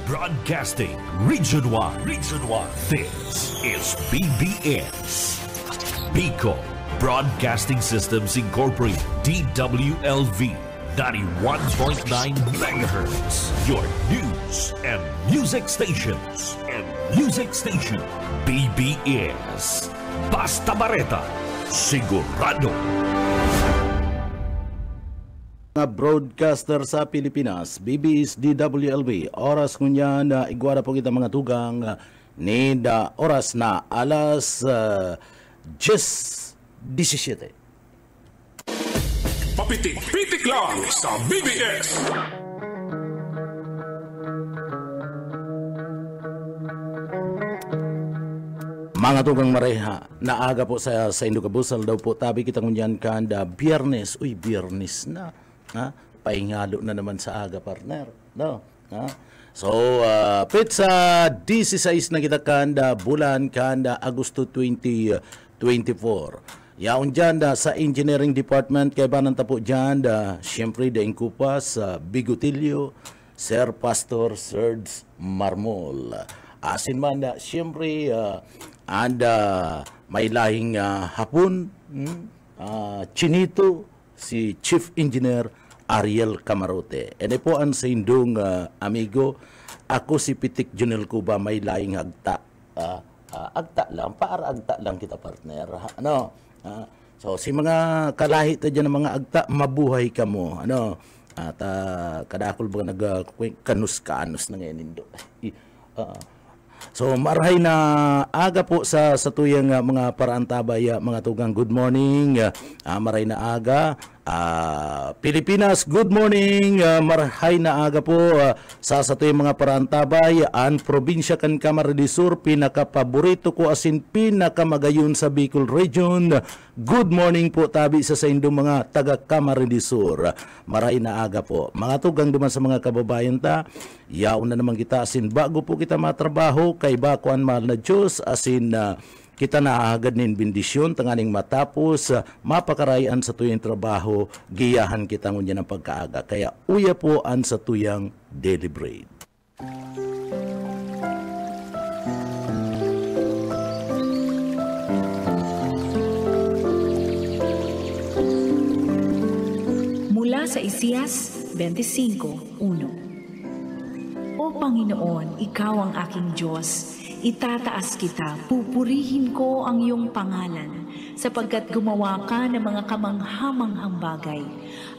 Broadcasting Region 1. Region 1. This is BBS. Bicol Broadcasting Systems Incorporated. DWLV 91.9 MHz. Your news and music stations. BBS. Basta Bareta. Sigurado. Mga broadcaster sa Pilipinas, BBS DWLV, oras kunya na igwara po kita mga tugang ni oras na alas 10:17. Papitik-pitik lang sa BBS. Mga tugang mareha, naaga po sa Indukabusal daw po tabi kita kunyan kanda Biyernes. Uy, Biyernes na. Ha? Paingalo na naman sa aga, partner. No? Ha? So, pizza 16 na kita kanda, bulan kanda, Agosto 2024. Yaon dyan sa Engineering Department, kay bananta po dyan, siyempre, daing kupas, Bigotilio, Sir Pastor Serge Marmol. Asin man, siyempre, may lahing hapon, Chinito, si Chief Engineer Ariel Camarote. Ene po ang sa indong amigo, ako si Pitik Junel Cuba, may laing agta. Agta lang, para agta lang kita, partner. Ano? So, si mga kalahit na dyan ng mga agta, mabuhay ka mo. Ano? At kadakol ba nag-kanus-kanus na ngayon indo. So, marahay na aga po sa tuyang mga paraantabay, mga tugang good morning. Marahay na aga. Pilipinas, good morning. Marahay na aga po sa tuyang mga paraantabay. Ang probinsya kan Camarines Sur, pinakapaborito ko asin pinakamagayon sa Bicol Region. Good morning po tabi sa indong mga taga Camarines Sur. Marahay na aga po. Mga tugang duman sa mga kababayan ta, yaon na naman kita asin bago po kita matrabaho kay bakuan mahal na Diyos asin kita naagad nin bendisyon tanganing matapos mapakarayan sa tuyang trabaho giyahan kita ngunya ng pagkaaga kaya uya po an sa tuyang daily bread. Mula sa Isaias 25:1. O Panginoon, Ikaw ang aking Diyos, itataas kita, pupurihin ko ang iyong pangalan, sapagkat gumawa ka ng mga kamanghamanghang bagay.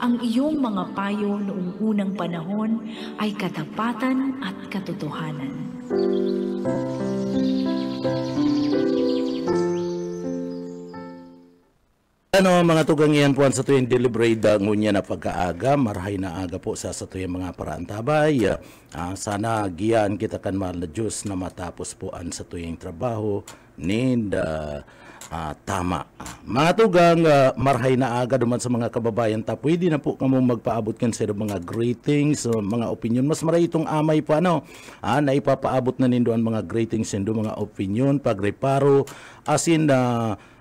Ang iyong mga payo noong unang panahon ay katapatan at katotohanan. Ano mga tugang iyan po sa tuyang deliberate ngunya na pagkaaga, marahay na aga po sa tuyang mga paraantabay. Sana giyan kita kan mahal na Diyos na matapos po an sa tuyang trabaho tama. Mga tugang marahay na aga duman sa mga kababayan ta, pwede na po kamo magpaabot kan sa mga greetings, mga opinion. Mas maray itong amay pa na ipapaabot na nindo ang mga greetings nindo, mga opinion, pagreparo, asin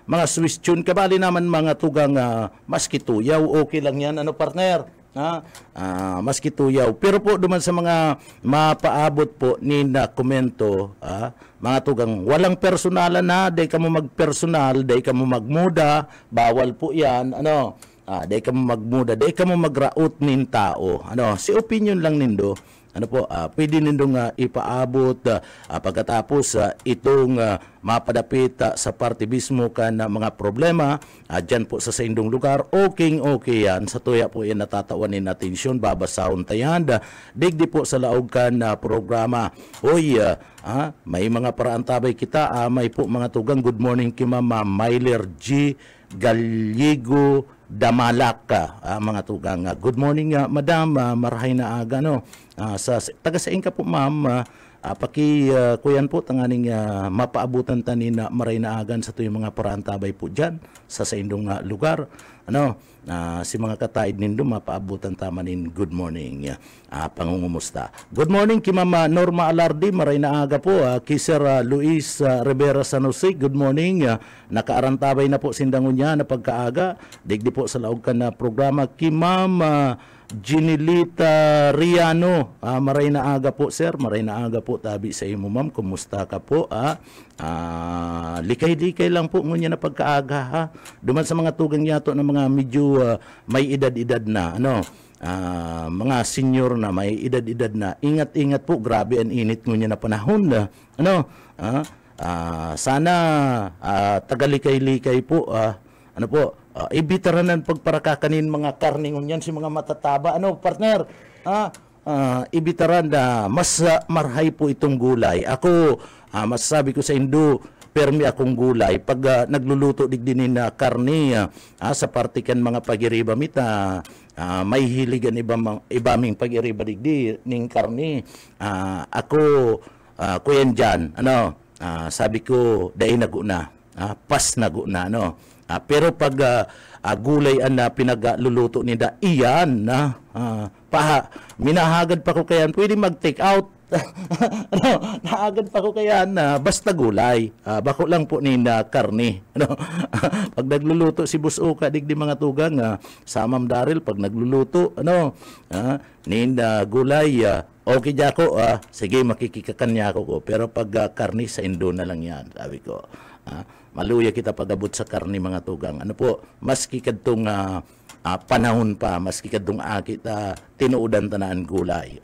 mga Swiss tune, kabali naman mga tugang maski tuyaw, okay lang yan, ano partner? Maski tuyaw. Pero po duman sa mga mapaabot po ni na komento, mga tugang, walang personalan na, day ka mo magpersonal, day ka mo magmuda, bawal po yan, ano? Day ka mo magmuda, day ka mo magraot nin tao. Ano, si opinion lang nindo. Ano po, pwede nindong ipaabot pagkatapos itong mapadapit sa partibismo kan mga problema dyan po sa indong lugar, okay yan. Sa tuya po yan natatawanin na atensyon, babasahon tayan. Digdi po sa laog kan programa. Oy, may mga paraantabay kita, may po mga tugang, good morning kay Mama Myler G. Gallego Damalaka, mga tugang. Good morning, madam, marahay na aga, no? Taga sa inka po, ma'am, kuyan po tanganing mapaabutan tanin na maray na agan sa tuyong mga paraantabay po dyan sa indong lugar. Ano, si mga kataid nindo mapaabutan tamanin good morning. Pangungumusta. Good morning kay Mama Norma Alardi, maray na aga po. Kay Sir Luis Rivera San Jose, good morning. Nakaarantabay na po sindangon niya na pagkaaga. Digdi po sa laog ka na programa. Kay Ma'am Ginilita Riano, maray na aga po sir, maray na aga po tabi sa imo ma'am, kumusta ka po? Likay-likay lang po ngunya na pagkaaga ha. Duman sa mga tugang yato ng mga medyo may edad-edad na, mga senior na may edad-edad na, ingat-ingat po, grabe ang init ngunya na panahon na, sana tagalikay-likay po, ibitaranan pagparakakanin mga karningon yan si mga matataba. Partner? Ibitaran na mas marhay po itong gulay. Ako, masasabi ko sa Indo, permi akong gulay. Pag nagluluto digdinin na karni, sa partikan mga pagiriba mita, may hiligan ibaming pagiriba digdi ning karni. Ako, kuyan dyan, sabi ko, dahil naguna, pas naguna, pero pag gulay na pinagluluto nila, iyan minahagad pa ko kayan, pwede mag-take out. Naagad pa ko kayan basta gulay. Bako lang po nina karni. Pag nagluluto si Boss Oka, digdi mga tugang, sa Ma'am Daryl, pag nagluluto, nina gulay, okay jako, sige makikikakan ko. Pero pag karni, sa Indo na lang yan, sabi ko. Maluya kita pagabot sa karni mga tugang. Maski kadtong panahon pa, maski kadtong akit tinuudan tanaan gulay.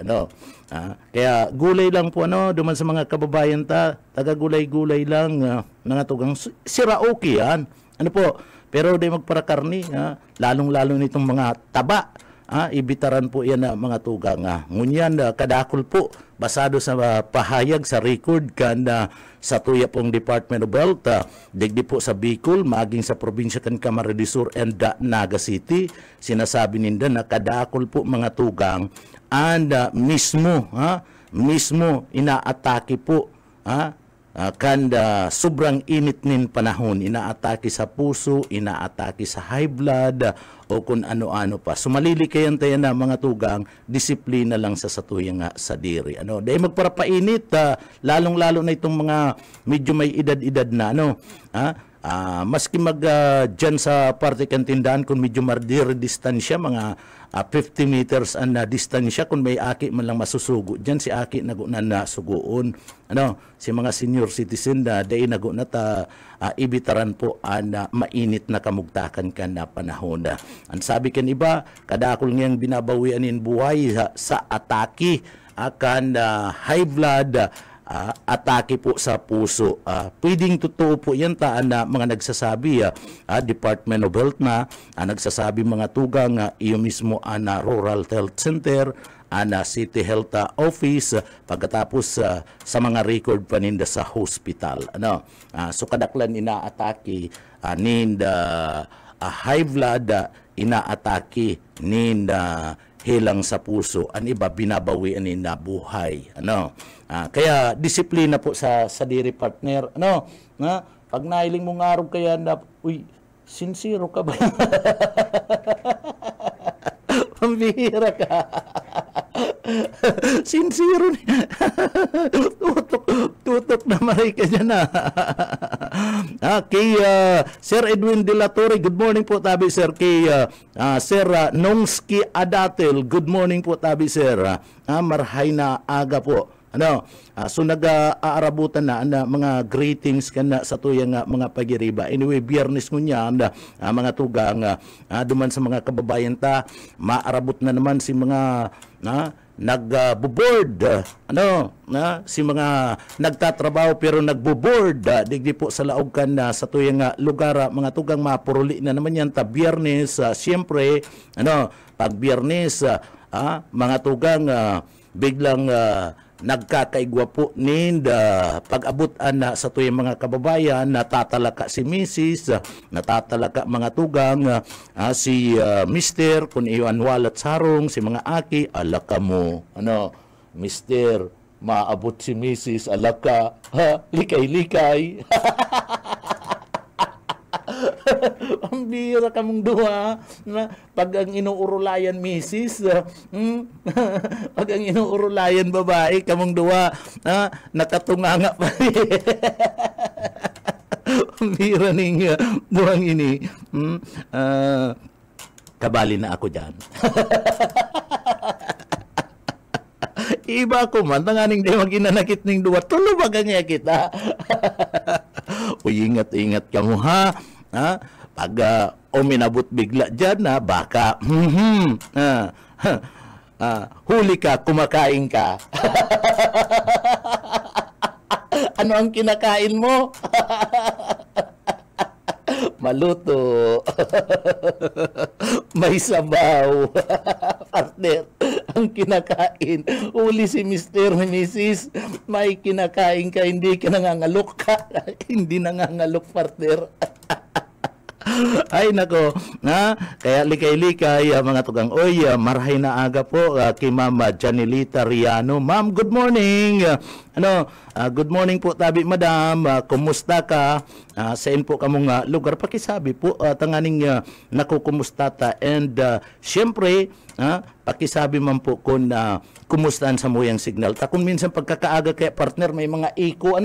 Kaya gulay lang po duman sa mga kababayan taga gulay-gulay lang mga tugang. Sira okay yan. Pero di magpara karni, lalong-lalo nitong mga taba. Ibitaran po yan mga tugang. Ngunyan, kadakol po, basado sa pahayag, sa record, sa tuya pong Department of Health, digdi po sa Bicol, maging sa probinsya kan Camarines Sur and Naga City, sinasabi ninda na kadakol po mga tugang, and mismo inaatake po, sobrang init nin panahon, inaatake sa puso, inaatake sa high blood, o kung ano-ano pa. Sumalili kayan tayo na mga tugang, disiplina lang sa satuyang sa diri. Dahil magparapainit, lalong-lalo na itong mga medyo may edad-edad na, maski dyan sa parte kan tindahan, kung medyo mardir distansya, mga 50 meters ang distansya, kung may aki man lang masusugo dyan, si aki na suguon. Si mga senior citizen dahil na ibitaran po mainit na kamugtakan ka na panahon. Ang sabi kan iba, kadakol ngayang binabawianin buhay sa atake akan high blood, atake po sa puso. Pwedeng totoo po yan na mga nagsasabi, Department of Health nagsasabi mga tugang, iyo mismo Rural Health Center, City Health Office, pagkatapos sa mga record paninda sa hospital. So kadaklan inaatake ninda high blood, inaatake ninda hilang sa puso, ang iba binabawian na buhay. Kaya disiplina po sa diri partner. Pag nailing mo ngarog kaya sincero ka ba? Pambihira ka. Sincero ni. Tutok na maray ka dyan kay Sir Edwin De La Torre, good morning po tabi sir. Kay Sir Nongski Adatel, good morning po tabi sir. Marhay na aga po. So nag-aarabutan na mga greetings kana sa tuyang mga pagiriba. Anyway, biyernes ngunya mga tugang duman sa mga kababayan maarabot na naman si mga nagbo-board, si mga nagtatrabaho pero nagbo-board, digdi po sa laog kan sa tuyang lugar, mga tugang mapuruli na naman yan biyernes. Siyempre, pag biyernes, mga tugang biglang nagkakaigwa po pag-abutan sa tuyang mga kababayan, natatalaka si Mrs., natatalaka mga tugang, si Mr., kung iwan walat sarong, si mga aki, alaka mo, Mr., maabot si Mrs., alaka, likay-likay. Ang bira ka mong duha pag ang inuurulayan misis, pag ang inuurulayan babae kamong duha, nakatunganga pa. Ang bira ning duhang ini. kabali na ako dyan. Iba ko man, tanganing di maginanakit ning duwa, tulo ba ganyan kita? Uy, ingat-ingat ka mo ha? Pag uminabot bigla dyan, baka, huli ka, kumakain ka. Ano ang kinakain mo? Maluto. May sabaw. Partner, ang kinakain. Uli si Mr. Mrs. May kinakain ka, hindi ka nangangalok ka. Hindi nangangalok, partner. Ay nako, kaya likay-likay mga tugang oy, marhay na aga po kay Mama Janilita Riano. Ma'am, good morning. Good morning po tabi madam. Kumusta ka? Saan po kamong lugar pakisabi po tanganing nakukumusta ta and syempre pakisabi man po kung kumustahan sa muyang signal. Ta kung minsan pagkakaaga kaya partner may mga echo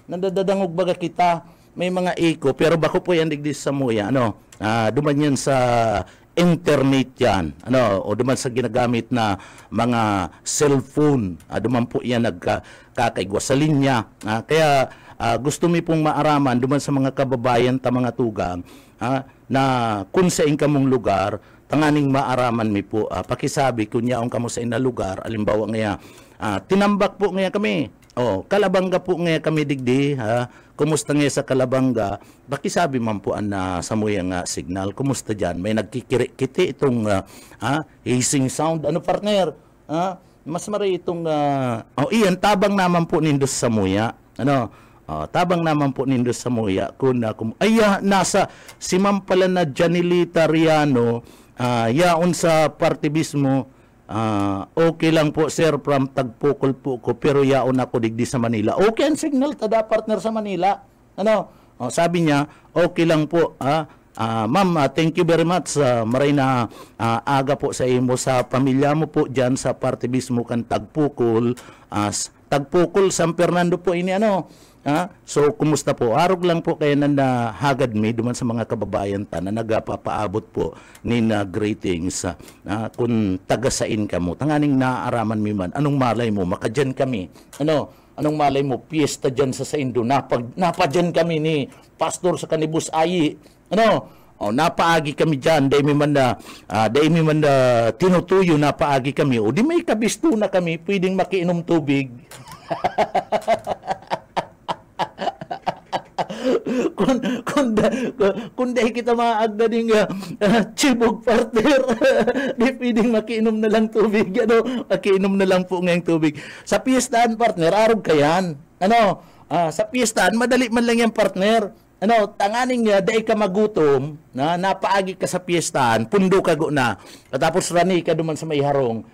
nadadadangog baga kita. May mga echo, pero bako po yan digdi sa muya, duman yan sa internet yan, o duman sa ginagamit na mga cellphone, duman po yan nagkakaigwa sa linya, kaya gusto mi pong maaraman duman sa mga kababayan ta mga tugang, na kung sa kamong lugar, tanganing maaraman mi po, pakisabi kung yaong kamo sa ina lugar, alimbawa ngaya, tinambak po ngaya kami, Kalabanga po ngaya kami digdi, kumusta nga sa Kalabanga? Pakisabi man po sa muyang signal. Kumusta dyan? May nagkikiri-kiti itong hissing sound. Ano partner? Mas maray itong iyan, tabang naman po nindos sa muya. Tabang naman po nindos sa muya. Nasa si ma'am pala na Janilita Riano, yaon sa partibismo. Okay lang po sir from Tagpukol po ko pero yaon ako digdi sa Manila. Okay ang signal tada partner sa Manila. Sabi niya okay lang po ma'am, thank you very much. Maray na aga po sa imo sa pamilya mo po diyan sa parte mismo kan Tagpukol. Tagpukol San Fernando po ini So kumusta po? Arog lang po kaya na hagad mi duman sa mga kababayan ta na nagapapaabot po ni greetings kung tagasain ka mo. Tanganing naaaraman mi man. Anong malay mo? Makadyan kami. Anong malay mo? Piyesta dyan sa Saindo. Napadyan kami ni Pastor sa Kanibus Ayi. Napaagi kami dyan. Dahil mi man na tinutuyo napaagi kami. O di may kabisto na kami. Pwedeng makiinom tubig. kung dahil kita maagda ding chibog partner, di pwedeng makiinom na lang tubig, makiinom na lang po ngayong tubig. Sa piyestahan partner, arog kayan. Sa piyestahan, madali man lang yan partner. Tanganing dahil ka magutom, napaagi ka sa piyestahan, pundo ka go na, tapos rani ka duman sa may harong,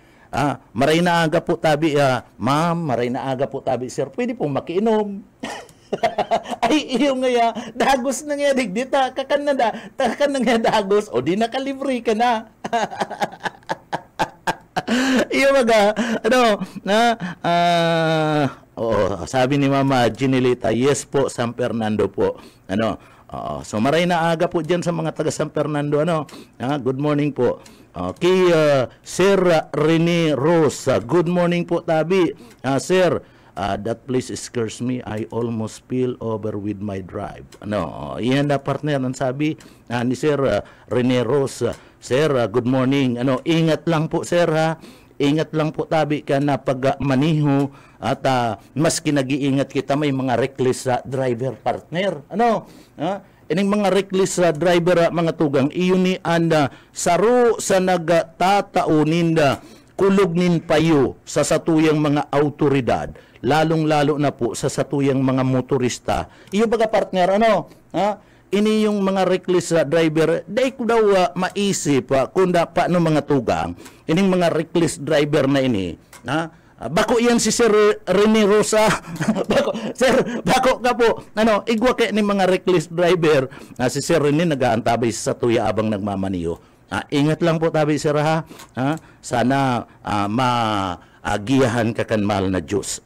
maray na aga po tabi, ma'am, maray na aga po tabi, sir, pwede pong makiinom. Ay, iyo nga dagos na nga digdita, kakan na nga dagos, o di nakalibre ka na. Iyo maga, sabi ni Mama Ginilita, yes po, San Fernando po. So maray na aga po dyan sa mga taga San Fernando, good morning po. Kay Sir Rene Rose, good morning po tabi. Sir, that place scares me. I almost spill over with my drive. Iyan na partner ang sabi ni Sir Rene Rose. Sir, good morning. Ingat lang po sir ha. Ingat lang po tabi ka na pag maniho at mas kinag-iingat kita may mga reckless driver partner. Ining mga reckless driver mga tugang iyon ni anda saro sa nagtataunin kulog nin payo sa satuyang mga autoridad, lalong-lalo na po sa satuyang mga motorista. Iyo baga partner, ini yung mga reckless driver, dahil ko daw maisip kung paano mga tugang, ining mga reckless driver na ini, bako yan si Sir Rene Rosa, bako ka po, igwa kayo ni mga reckless driver, si Sir Rene nag-aantabay sa tuya abang nagmamaniyo. Ingat lang po tabi sir ha. Sana magiyahan ka kan mahal na Diyos.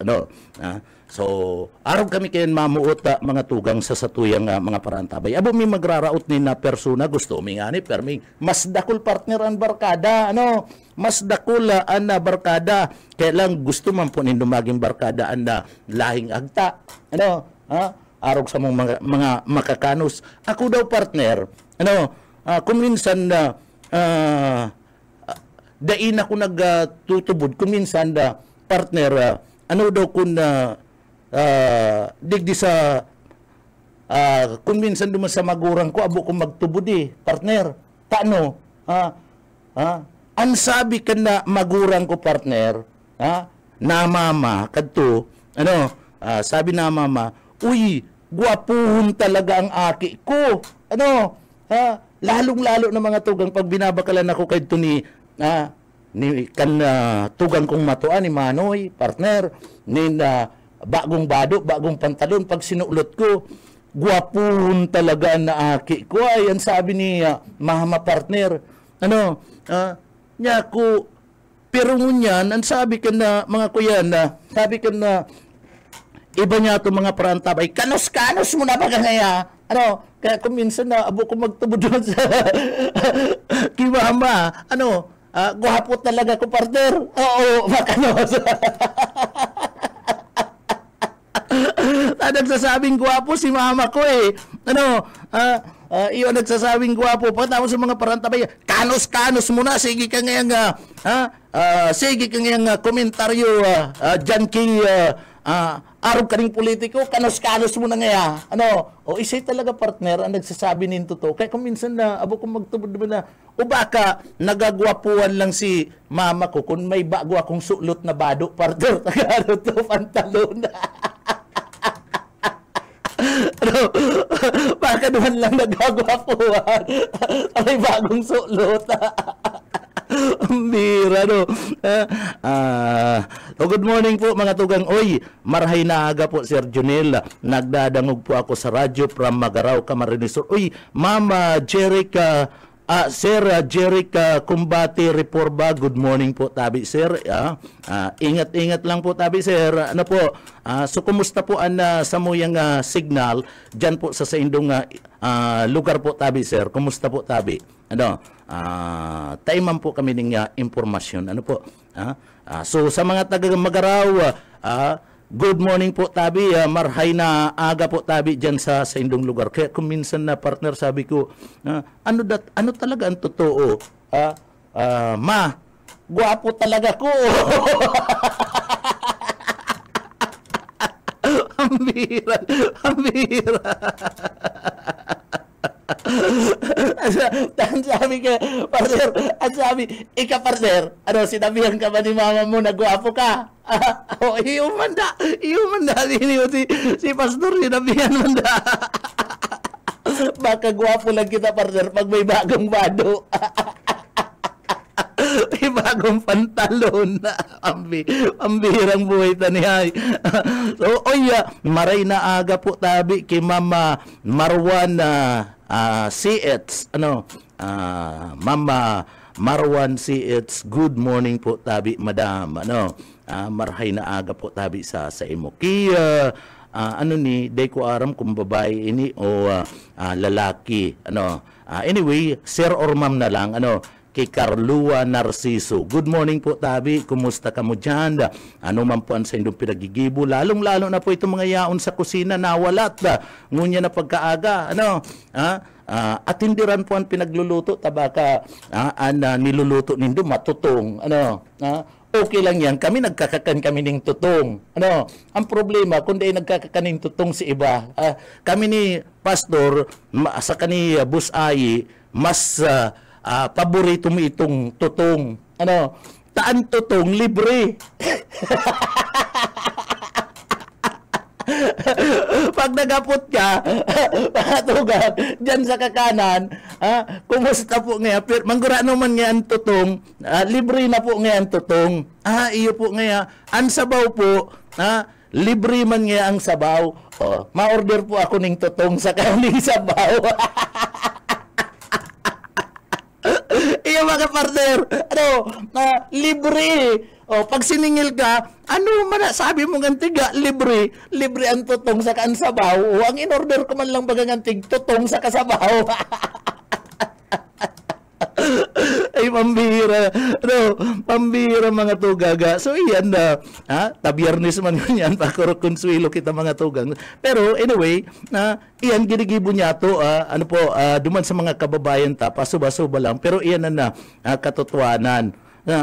So, araw kami kayan mamuot mga tugang sa satuyang mga parantabay. Abo mi magraraot ni na persona gusto mi nga ni perming mas dakul partner ang barkada, ano? Mas dakul ang barkada. Kaya lang gusto man po nindo maging barkada ang lahing agta. Ano? Araw sa mga makakanos. Ako daw partner, ano? Kung minsan dain ako nagtutubod, kung minsan partner, ano daw kung digdi sa kung minsan duman sa magurang ko abo ko magtubod partner taano ang sabi ka na magurang ko partner na mama kadto ano sabi na mama uy gwapuhon talaga ang aki ko ano lalong-lalo na mga tugang pag binabakalan ako kadto ni tugang kong matuan ni Manoy partner ni bagong bado, bagong pantalon, pag sinuulot ko, gwapuhon talaga na aki ko. Ayan sabi ni Mama partner. Ano, niya ko, pero ngunyan, ang sabi ka na, mga kuya na, sabi ka na, iba niya ito mga parantabay, kanos-kanos mo na baga ngaya. Ano, kaya kung minsan na, abo ko magtubod doon sa kay Mama, ano, gwapo talaga ko partner. Oo, makanos. Nagsasabing gwapo si mama ko ano iyon nagsasabing gwapo pa tapos sa mga parantabay kanos-kanos mo na sige ka ngayang sige ka ngayang komentaryo dyan kay araw ka ring politiko kanos-kanos mo na ngaya ano o isay talaga partner ang nagsasabi ninto to kaya kung minsan na abo kong magtubod na o baka nagagwapuan lang si mama ko kung may bago akong sulot na bado partner tagaro to pantalon ano, baka naman lang nagagwapuan may bagong sulot ang bira no good morning po mga tugang oy marhay na aga po Sir Junel nagdadangog po ako sa radyo from Magaraw Camarines Sur oy Mama Jerica Sir Jerica Kumbati Reforba, good morning po tabi sir. Ingat-ingat lang po tabi sir. Ano po? So kumusta po ang samuyang signal diyan po sa indong lugar po tabi sir? Kumusta po tabi? Ano? Taiman po kami ng impormasyon. Ano po? So sa mga taga Magaraw, good morning po tabi, marhay na aga po tabi diyan sa indong lugar. Kaya kung minsan na partner sabi ko, ano talaga ang totoo? Ma, gwapo talaga ko. Ang bira, ang bira. Sabi ka, partner, ika partner, ano, sinabihan ka ba ni mama mo na gwapo ka? Iyo man da, si pastor, sinabihan man da. Baka gwapo lang kita partner pag may bagong bado. May bagong pantalon na ambirang buhay tanihay. So, maray na aga po tabi kay Mama Marwan C.H. Mama Marwan C.H. Good morning po tabi, madam. Marhay na aga po tabi sa imo. Kaya, day ko aram kung babae ini o lalaki. Anyway, sir or ma'am na lang. Kay Carlua Narciso. Good morning po tabi, kumusta ka mo dyan? Ano man po ang sa indong pinagigibo, lalong-lalo na po itong mga yaon sa kusina nawalat, ngunya na pagkaaga, at hindiran po ang pinagluluto, tabaka niluluto nindo matutong, okay lang yan, kami nagkakakan kami ng tutong. Ang problema, kung di nagkakakan ng tutong si iba, kami ni Pastor, sa kani Bus Ayi, mas paborito mo itong tutong. Taan tutong, libre. Pag nagapot ka, tugan, dyan sa kakanan, kumusta po ngayon? Manggura naman nga ang tutong, libre na po nga ang tutong. Iyo po nga, ang sabaw po, libre man nga ang sabaw. Ma-order po ako ng tutong sa kaning sabaw. Iyo mga partner, libre. O, pag siningil ka, ano man sabi mo gantiga, libre ang tutong sa kansabaw. O, ang in-order ko man lang bagangantig, tutong sa kasabaw. Ay, pambihira. No, pambihira mga tugaga. So, iyan na. Tabiyernes man yan. Pakuro konsuelo kita mga tugang. Pero, anyway, iyan ginigibo niya to. Duman sa mga kababayan ta. Pasuba-suba lang. Pero iyan na katotohanan.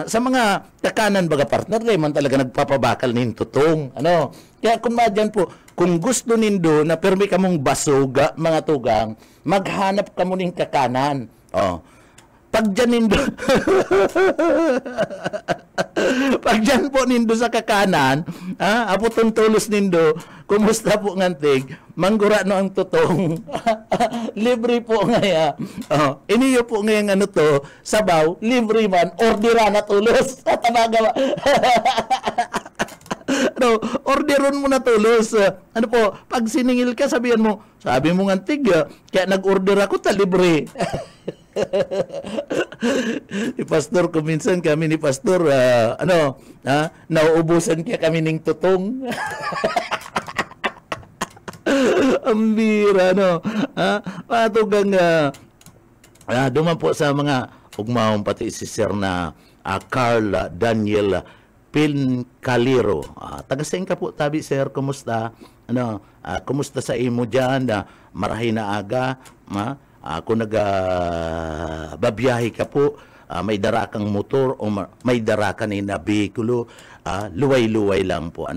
Sa mga kakanan baga partner, man talaga nagpapabakal nin tutong. Kaya kung madyan po, kung gusto nindo na permi ka mong basuga, mga tugang, maghanap ka mo ning kakanan. Pag dyan nindo, pag dyan po nindo sa kakanan, apotong tulos nindo, kumusta po ngantig, manggura no ang tutong, libre po ngaya, iniyo po ngayang ano to, sabaw, libre man, ordera na tulos, tatabaga ba? Orderon mo na tulos. Pag siningil ka, sabi mo ngantig, kaya nag-order ako, libre. Ni Pastor, kuminsan kami ni Pastor, nauubusan kaya kami ng tutong. Ang bira, Patugang, duman po sa mga ugmahong pati si Sir na Carl Daniel Pincalero. Taga-sing ka po, tabi, Sir, kumusta? Kumusta sa imo dyan? Marahay na aga, kung babiyahe ka po, may dara kang motor o may dara ka na bikulo, luway-luway lang po.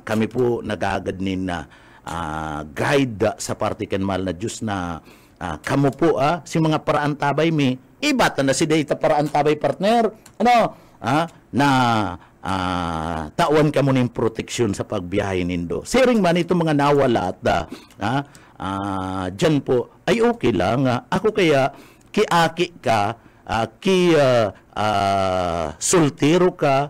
Kami po nagagad na guide sa partikan mahal na Diyos na kamo po, si mga paraan tabay mi, ibata na si data paraan tabay partner, tawan ka mo ng proteksyon sa pagbiyahe nindo. Siring man itong mga nawala at dyan po, ay okay lang. Ako kaya, kiaki ka, sultero ka,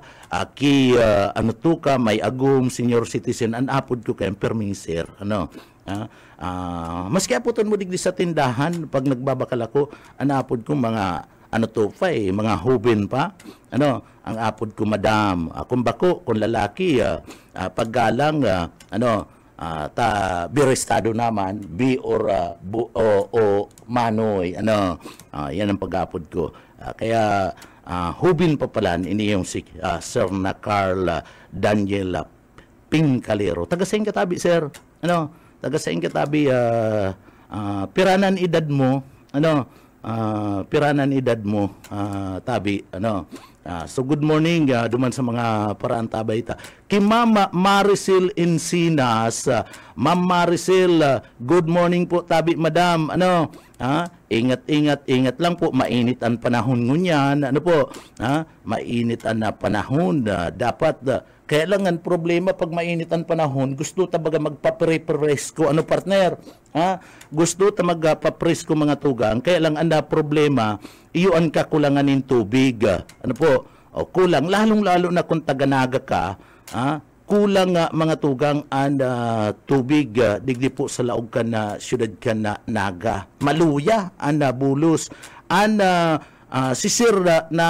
may agum, senior citizen, anapod ko kayong permiser. Maski aputon mo digdi sa tindahan, pag nagbabakal ako, anapod ko mga, mga hubin pa, ang apod ko madam, kung bako, kung lalaki, paggalang, birestado naman, B or o manoy, yan ang pag-apod ko. Kaya, hubin pa pala, ini yung si Sir na Carl Daniel Pincalero. Taga-saing katabi, Sir. Taga-saing katabi, piranan edad mo, tabi, so good morning, duman sa mga paraan tabay ta. Kay Mama Maricel Encinas, Ma'am Maricel, good morning po tabi, madam. Ingat lang po, mainit ang panahon ngunyan. Mainit ang panahon, dapat kaya lang ang problema pag mainit ang panahon, gusto tabaga magpapresko, partner? Gusto ta magpapresko mga tugang, kaya lang ang problema, iyon kakulangan ng tubig. Kulang, lalong-lalo na kung taganaga ka, kulang mga tugang ang tubig, digdi po sa laog ka na syudad ka na naga. Maluya, bulos, si Sir na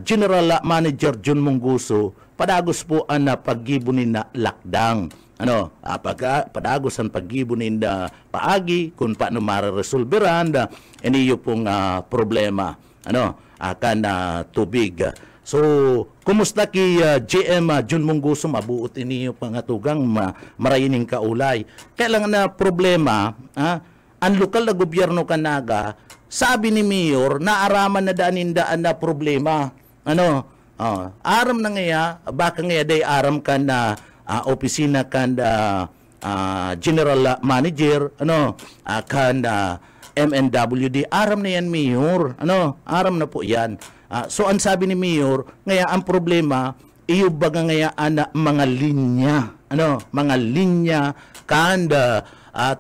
General Manager John Mungguso, padagos po ang paggibunin na lakdang. Padagos ang paggibunin na paagi, kung paano mararesolveran, iniyo pong problema. Akan tubig. So, kumusta ki GM John Mungguso, mabuot iniyo pangatugang marayining kaulay. Kailangan na problema, ang lokal na gobyerno kanaga, sabi ni Mayor, naaraman na daan na problema. Aram na ngaya, baka ngaya day aram ka na opisina kan General Manager, kan MNWD, aram na yan, Mayor. Aram na po yan. So, ang sabi ni Mayor, ngaya ang problema, iyo baga ngaya mga linya. Mga linya kan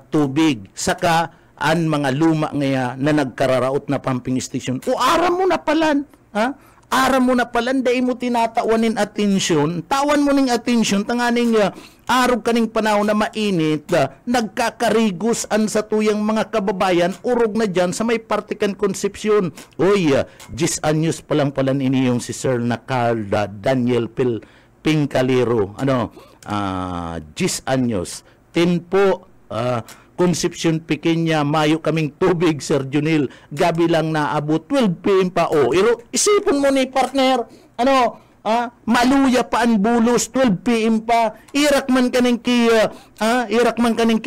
tubig. Saka, ang mga luma ngaya na nagkararaot na pumping station. O aram mo na palan. aram mo na palanday mo tinatawanin atensyon, tawan mo ning atensyon, tanganing arog kaning panahon na mainit, nagkakarigos an sa tuyang mga kababayan, urog na dyan sa may partikan konsepsyon. Uy, 10 anyos pa lang pala iniyong si Sir na Carl Daniel Pincalero. 10 anyos. 10 po, Concepcion Pequeña, Mayo kaming tubig, Sir Junil. Gabi lang naabot, 12 PM pa. Isipon mo ni partner, maluya pa ang bulos, 12 PM pa. Irak man kaning ki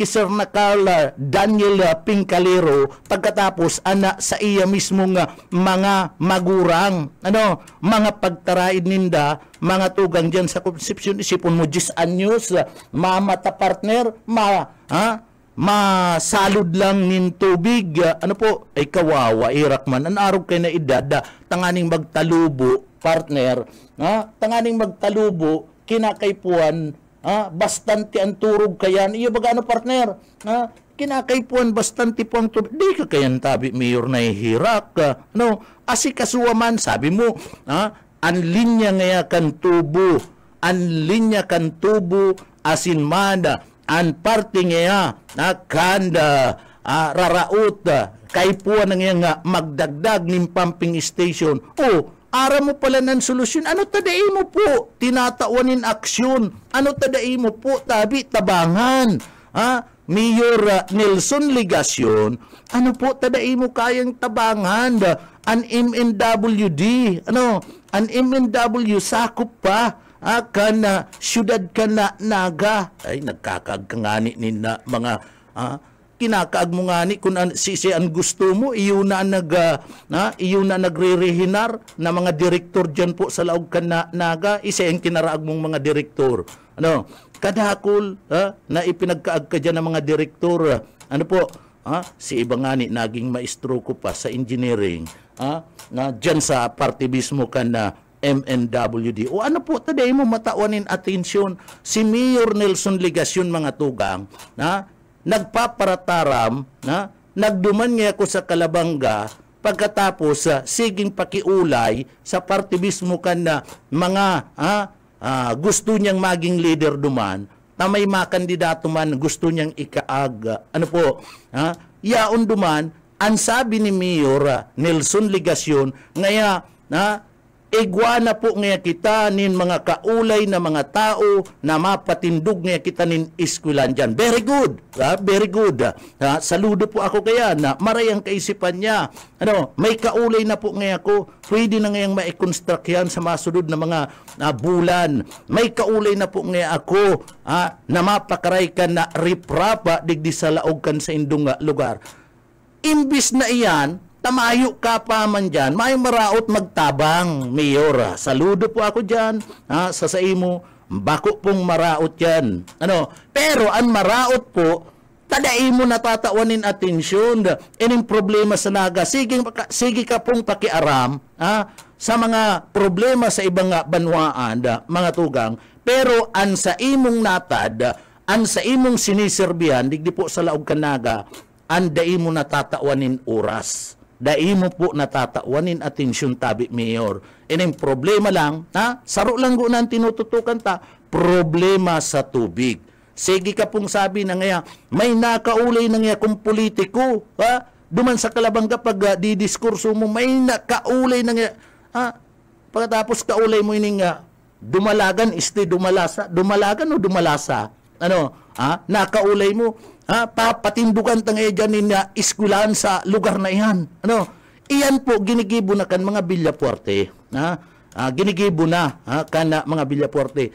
Sir na Carl Daniel Pincalero, pagkatapos ana sa iya mismong mga magurang, mga pagtaraid ninda, mga tugang diyan sa Concepcion. Isipon mo 10 anyos, mamata partner, masalud lang nin tubig, ay kawawa, irak man, anarog kay na edad, tanganing magtalubo, partner, tanganing magtalubo, kinakaypuan, bastante ang turog kayan, iyo baga partner, kinakaypuan bastante po ang tubig, di ka kayan tabi, mayor na ihirak, asikasuwaman, sabi mo, ang linya ngaya kan tubo, asin manda, an parte nga kanda raraot kay po na nga magdagdag ng pumping station. Ara mo pala ng solusyon. Ano tadai mo po? Tinatawanin aksyon. Ano tadai mo po? Tabi tabangan. Mayor Nelson Legacion, ano po tadai mo kayang tabangan? An MNWD, an MNW sakop pa. Kana syudad kana naga ay nagkakagkangani ni na mga kinakaag mo ngani kung ang gusto mo iyo na nagre-rehinar na mga direktor diyan po sa laog kana naga isa ang kinaraag mong mga direktor kadakol na ipinagkaag ka diyan ng mga direktor si iba ngani naging maestro ko pa sa engineering na diyan sa partibismo kana MNWD. Ano po, taday mo matawanin atensyon si Mayor Nelson Legacion mga tugang na nagpaparataram na nagduman niya ako sa Calabanga pagkatapos siging pakiulay sa partibismo kan na mga gusto niyang maging leader duman na may makandidato man gusto niyang ikaag. Yaon duman, ang sabi ni Mayor Nelson Legacion ngaya igwana po nga kita nin mga kaulay na mga tao na mapatindog nga kita nin iskwilan dyan. Very good. Very good. Saludo po ako kaya na maray ang kaisipan niya. May kaulay na po nga ako. Pwede na ngayang ma-construct yan sa masunod na mga bulan. May kaulay na po nga ako na mapakaray ka na riprapa digdi sa laog kan sa indong lugar. Imbis na iyan, tamayo ka pa man dyan, may maraot magtabang, Mayor. Saludo po ako dyan, sa imo, bako pong maraot yan. Pero ang maraot po, tadai mo natatawanin atensyon, ining problema sa naga, sige ka pong pakiaram, sa mga problema sa ibang banwaan, mga tugang, pero ang sa imong natad, ang sa imong siniserbihan, digdi po sa laog kanaga, ang dai mo natatawanin oras. Dai mo po natatawanin atensyon tabi, Mayor. Ining problema lang, saro lang ko nang tinututukan ta, problema sa tubig. Sige ka pong sabi na ngaya, may nakaulay na ngaya kung politiko, duman sa Calabanga pag didiskurso mo, may nakaulay na ngaya, pagkatapos kaulay mo ining dumalagan, dumalagan o dumalasa, nakaulay mo, papatindukan tangay dyan na iskulaan sa lugar na iyan. Iyan po, ginigibo na kan mga Villapuerte. Ginigibo na kan mga Villapuerte.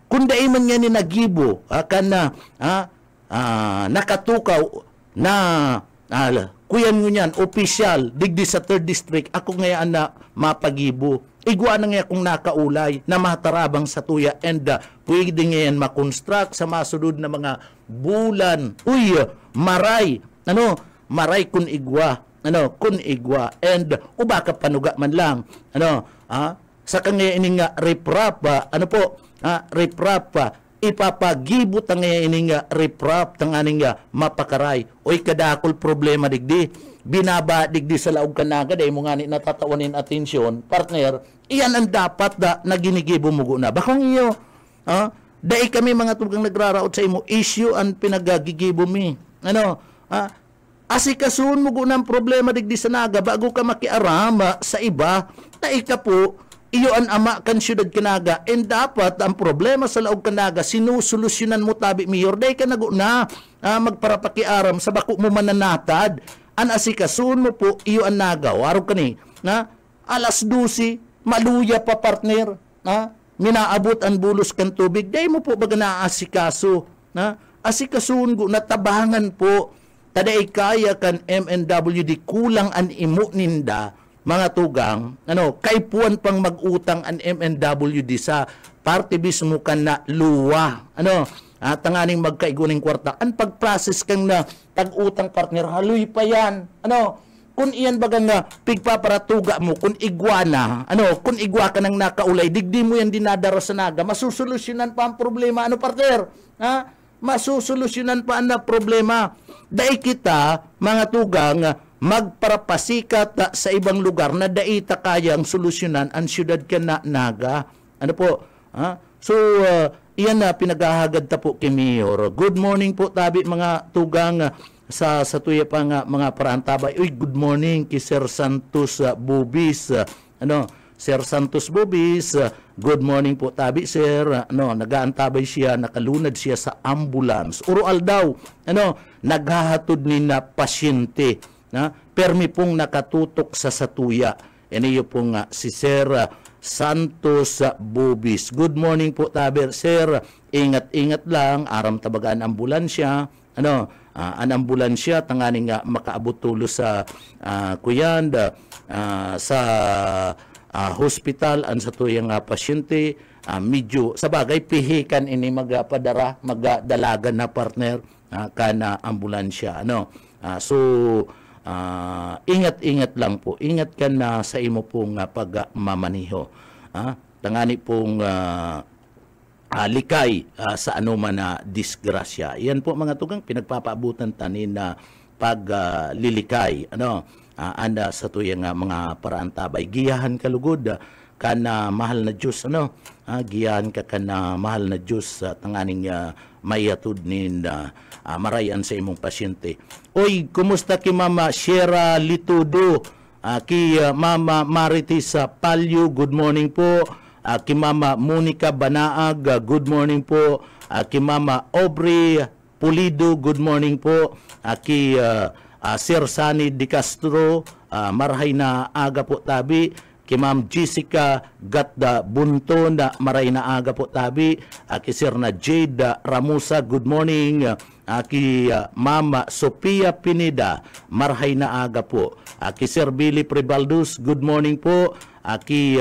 Kung dai man nga ni nagibo, kan nakatukaw na kuyan mo niyan, opisyal, digdi sa 3rd District, ako ngayaan na mapagibo. Igwa na nga kung nakaulay na matarabang sa tuya and pwede nga yan makonstruct sa masunod na mga bulan. Uy, maray. Maray kun igwa. Kun igwa. And ubaka panuga man lang. Sa kanya ining riprap, riprap, ipapagibot ang ining riprap tang aning mapakaray. Uy, kadakol problema digdi. binaba digdi sa laog kanaga day mo nga ni natatawanin atensyon partner, iyan ang dapat na ginigibo mo na bakong iyo dai kami mga tugang nagraraot sa imo issue ang pinagagigibo mi asikasuon mo ng problema digdi sa naga bago ka makiarama sa iba dai ka po iyo ang ama kan syudad kanaga and dapat ang problema sa laog kanaga sinusolusyonan mo tabi mayor day ka naguna magparapakiaram sa bako mo mananatad an asikasuon mo po iyo ang nagaw araw kani na alas 12 maluya pa partner minaabot ang bulos kan tubig day mo po baga naaasikaso asikasuon go natabangan po taday kaya kan MNWD kulang an imo ninda mga tugang, kay puwan pang mag-utang ang MNWD sa parte mismo kan na luwa. Tanganing magkaiguning kwarta. Ang pag-process kang na tag-utang partner, haloy pa yan. Kung iyan bagang na pigpaparatuga mo, kung iguana, kung igwa ka nang nakaulay, digdi mo yan dinadara sa naga, masusolusyonan pa ang problema. Partner? Masusolusyonan pa ang problema. Dahil kita, mga tugang, magparapasikat sa ibang lugar na daita kayang solusyonan ang siyudad ka na naga. So, iyan na pinaghahagad ta po kay Mayor. Good morning po tabi mga tugang sa tuya pa nga mga parantabay. Uy, good morning kay Sir Santos Bubis. Sir Santos Bubis, good morning po tabi sir. Nagaantabay siya, nakalunad siya sa ambulance. Urual daw, naghahatod ni na pasyente. Permi pong nakatutok sa satuya. Iniyo pong si Sir Santos Bubis. Good morning po tabi sir. Ingat-ingat lang, aram tabagaan ambulansya. An ambulansya tanganing nga makaabot tulo sa kuyand sa hospital an sa tuyang pasyente medyo sa bagay pihikan ini magpadara magdalagan na partner kana ambulansya so ingat-ingat lang po ingat ka na sa imo pong pagmamaniho tangani pong likay sa anuman na disgrasya. Yan po mga tugang pinagpapaabutan tanin na paglilikay anda sa tuyang mga paraantabay. Giyahan kalugod kana mahal na Diyos giyahan ka kana mahal na Diyos tanganing mayatud nin marayan sa imong pasyente. Oy, kumusta ki Mama Shera Litudo? Ki Mama Maritis Palyo, good morning po. Ki Mama Monica Banaag, good morning po. Ki Mama Aubrey Pulido, good morning po. Ki Sir Sani Di Castro, marhay na aga po tabi. Ki Ma'am Jessica Gatda Bunton, maray na aga po tabi. Ki Sir na Jade Ramusa, good morning. Ki Mama Sophia Pineda, marhay na aga po. Ki Sir Billy Prebaldus, good morning po. Ki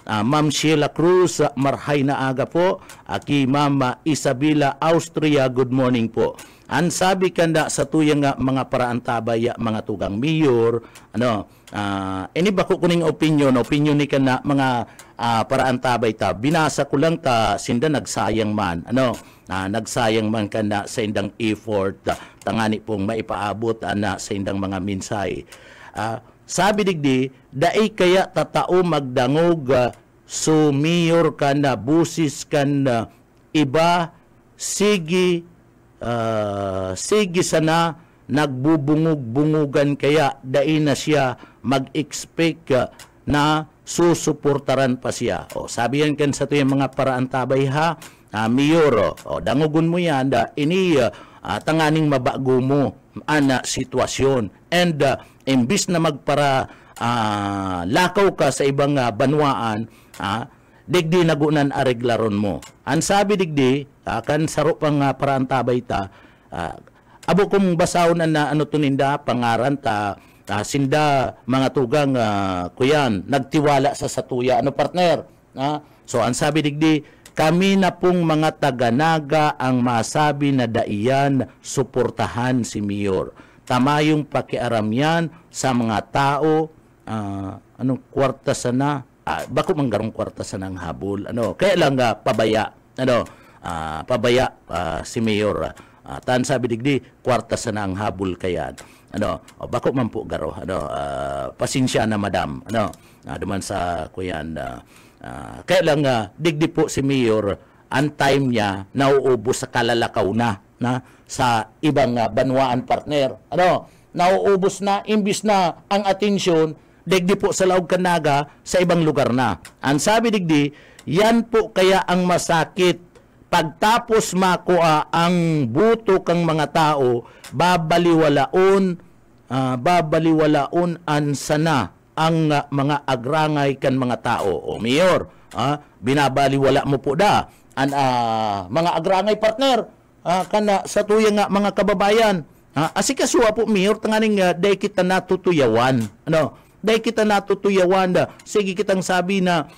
Ma'am Sheila Cruz, marhay na aga po. Ki Ma'am Isabela Austria, good morning po. Ang sabi kanda sa tuyang mga paraantabay mga tugang mayor, ini ba ko kuning opinion ni kana mga paraantabay ta. Binasa ko lang ta sinda nagsayang man, nagsayang man kanda sa indang effort tangani pong maipaabot sa indang mga minsay. Sabi digdi, dai kaya tatao magdangog so mayor ka na busis kan iba sige sana nagbubungog-bungugan kaya dai na siya mag-expect na susuportaran pa siya. Sabi yan kan sa tuyang mga paraantabay mayor, dangogon mo yan ini tanganing mabago mo ana sitwasyon and imbis na magpara lakaw ka sa ibang banwaan digdi nagunan areglaron mo. Ang sabi digdi kan saro pang paraantabay ta abo kong basahon na tuninda pangaran ta sinda mga tugang kuyan nagtiwala sa satuya partner so ang sabi digdi kami na pong mga taga-naga ang masabi na daiyan suportahan si Mayor. Tama yung pakiaram yan sa mga tao anong kwarta sana bako manggarong kwarta sanang habol kaya lang pabaya pabaya si Mayor tan sabi digdi kwarta sana ang habol kayan Bako man po garo, pasensya na madam, duman sa kuyan, kaya lang, digdi po si Mayor, ang time niya, nauubos sa kalalakaw na sa ibang banwaan partner, nauubos na, imbis na ang atensyon, digdi po sa Laog Kanaga, sa ibang lugar na. Ang sabi digdi, yan po kaya ang masakit. Pagtapos makuha ang buto kang mga tao, babaliwalaon an sana ang mga agrangay kan mga tao. O Mayor, binabaliwala mo po da ang mga agrangay partner, kana sa tuya nga mga kababayan. Asikasuwa po Mayor, tanganing day kita natutuyawan. Day kita natutuyawan da. Sige kitang sabi na,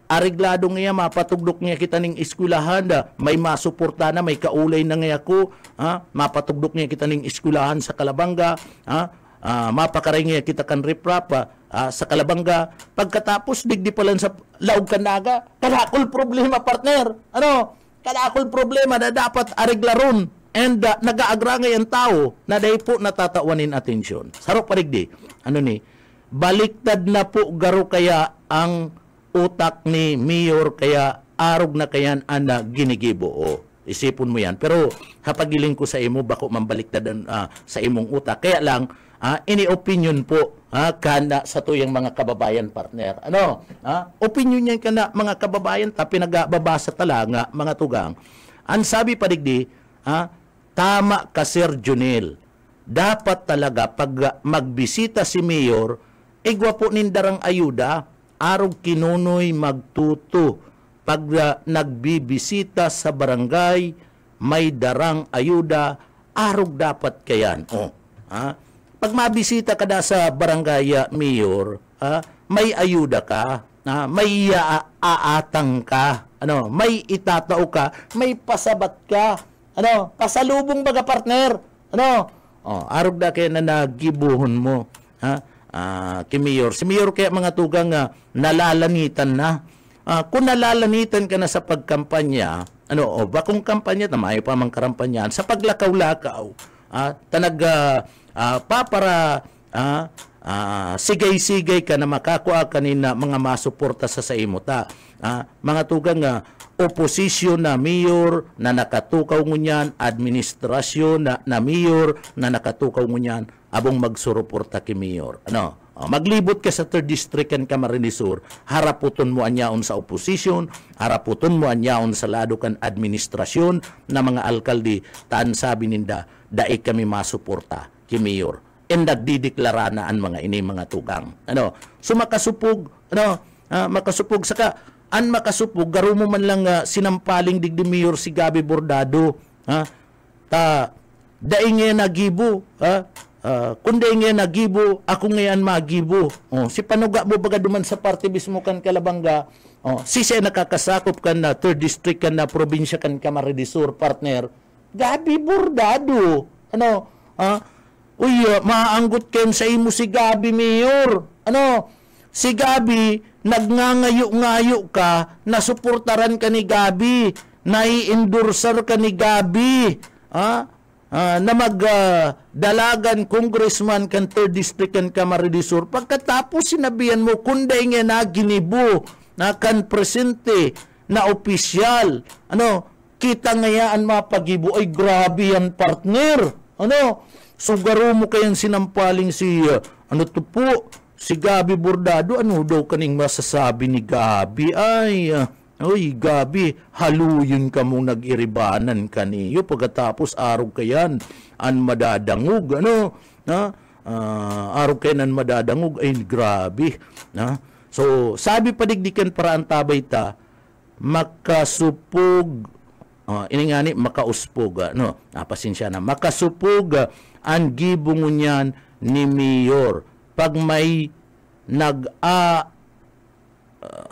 areglado nga mapatugdok niya kita ning eskwelahan da. May masuporta na, may kaulay na nga ako. Mapatugdok niya kita ning eskwelahan sa Kalabanga. Mapakaray niya kita kan riprap sa Kalabanga. Pagkatapos, digdi pa lang sa Laog Kanaga. Kadakol problema, partner. Kadakol problema na dapat areglaron. And nag-aagrangay ang tao na dahil po natatawanin atensyon. Sarap pa digdi. Baliktad na po garo kaya ang utak ni Mayor kaya arog na kayan ana ginigibo. Isipon mo yan. Pero hapagiling ko sa imo bako mambaliktad sa imong utak. Kaya lang ini-opinion po kana sa tuyang mga kababayan partner. Opinion niya kana mga kababayan tapi nagababasa talaga mga tugang. Ang sabi pa digdi, tama ka Sir Junel. Dapat talaga pag magbisita si Mayor, igwa po nindarang ayuda, arog kinunoy magtuto. Pag nagbibisita sa barangay, may darang ayuda, arog dapat kayan. Pag mabisita ka na sa barangay, Mayor, may ayuda ka, may aatang ka, may itatao ka, may pasabat ka, pasalubong baga partner, arog na kaya na nagibuhon mo, kay Mayor. Si Mayor kaya mga tugang nalalanitan na. Kung nalalanitan ka na sa pagkampanya, bakong kampanya, tamayo pa mang karampanyan, sa paglakaw-lakaw, para sigay-sigay ka na makakuha kanina mga masuporta sa imuta. Mga tugang oposisyon na Mayor na nakatukaw ngunyan, administrasyon na Mayor na nakatukaw ngunyan, abong magsuruporta ki Mayor. Maglibot ka sa 3rd District kan Camarines Sur, haraputon mo anyaon sa oposisyon, haraputon mo anyaon sa lado kan administrasyon na mga alkalde, taan sabi ninda, daig kami masuporta ki Mayor. And nagdideklara na ang mga ini mga tugang. So makasupog, makasupog saka makasupog, garo mo man lang sinampaling digdi Mayor si Gabi Bordado, daing nga nagibo, kundi nga nagibo, ako ngayon magibo. Si panuga mo baga duman sa party mismo kan Kalabanga, si siya nakakasakop kan na 3rd District kan na probinsya kan Camarines Sur partner, Gabi Bordado. Maanggot ken sa imo si Gabi Mayor. Si Gabi, nagngangayo-ngayo ka, nasuportaran ka ni Gabi, nai-endorsar ka ni Gabi, na magdalagan congressman kan 3rd District kan Camarines Sur. Pagkatapos sinabihan mo, kunday nga na ginibo, na kan presente, na opisyal, kita ngayaan mapagibo, ay grabe yan partner. Sugaro mo kayang sinampaling si, si Gabi Bordado, daw kaning masasabi ni Gabi? Gabi, haluyin ka mong nag-iribanan kaniyo, pagkatapos arog kayan, an madadangog, arog kayan an madadangog, ay grabe. So, sabi padigdikan para ang tabay ta, makasupog, ini nga ni, makauspog, pasensya na, makasupog, ang gibong niyan ni Mayor. Pag may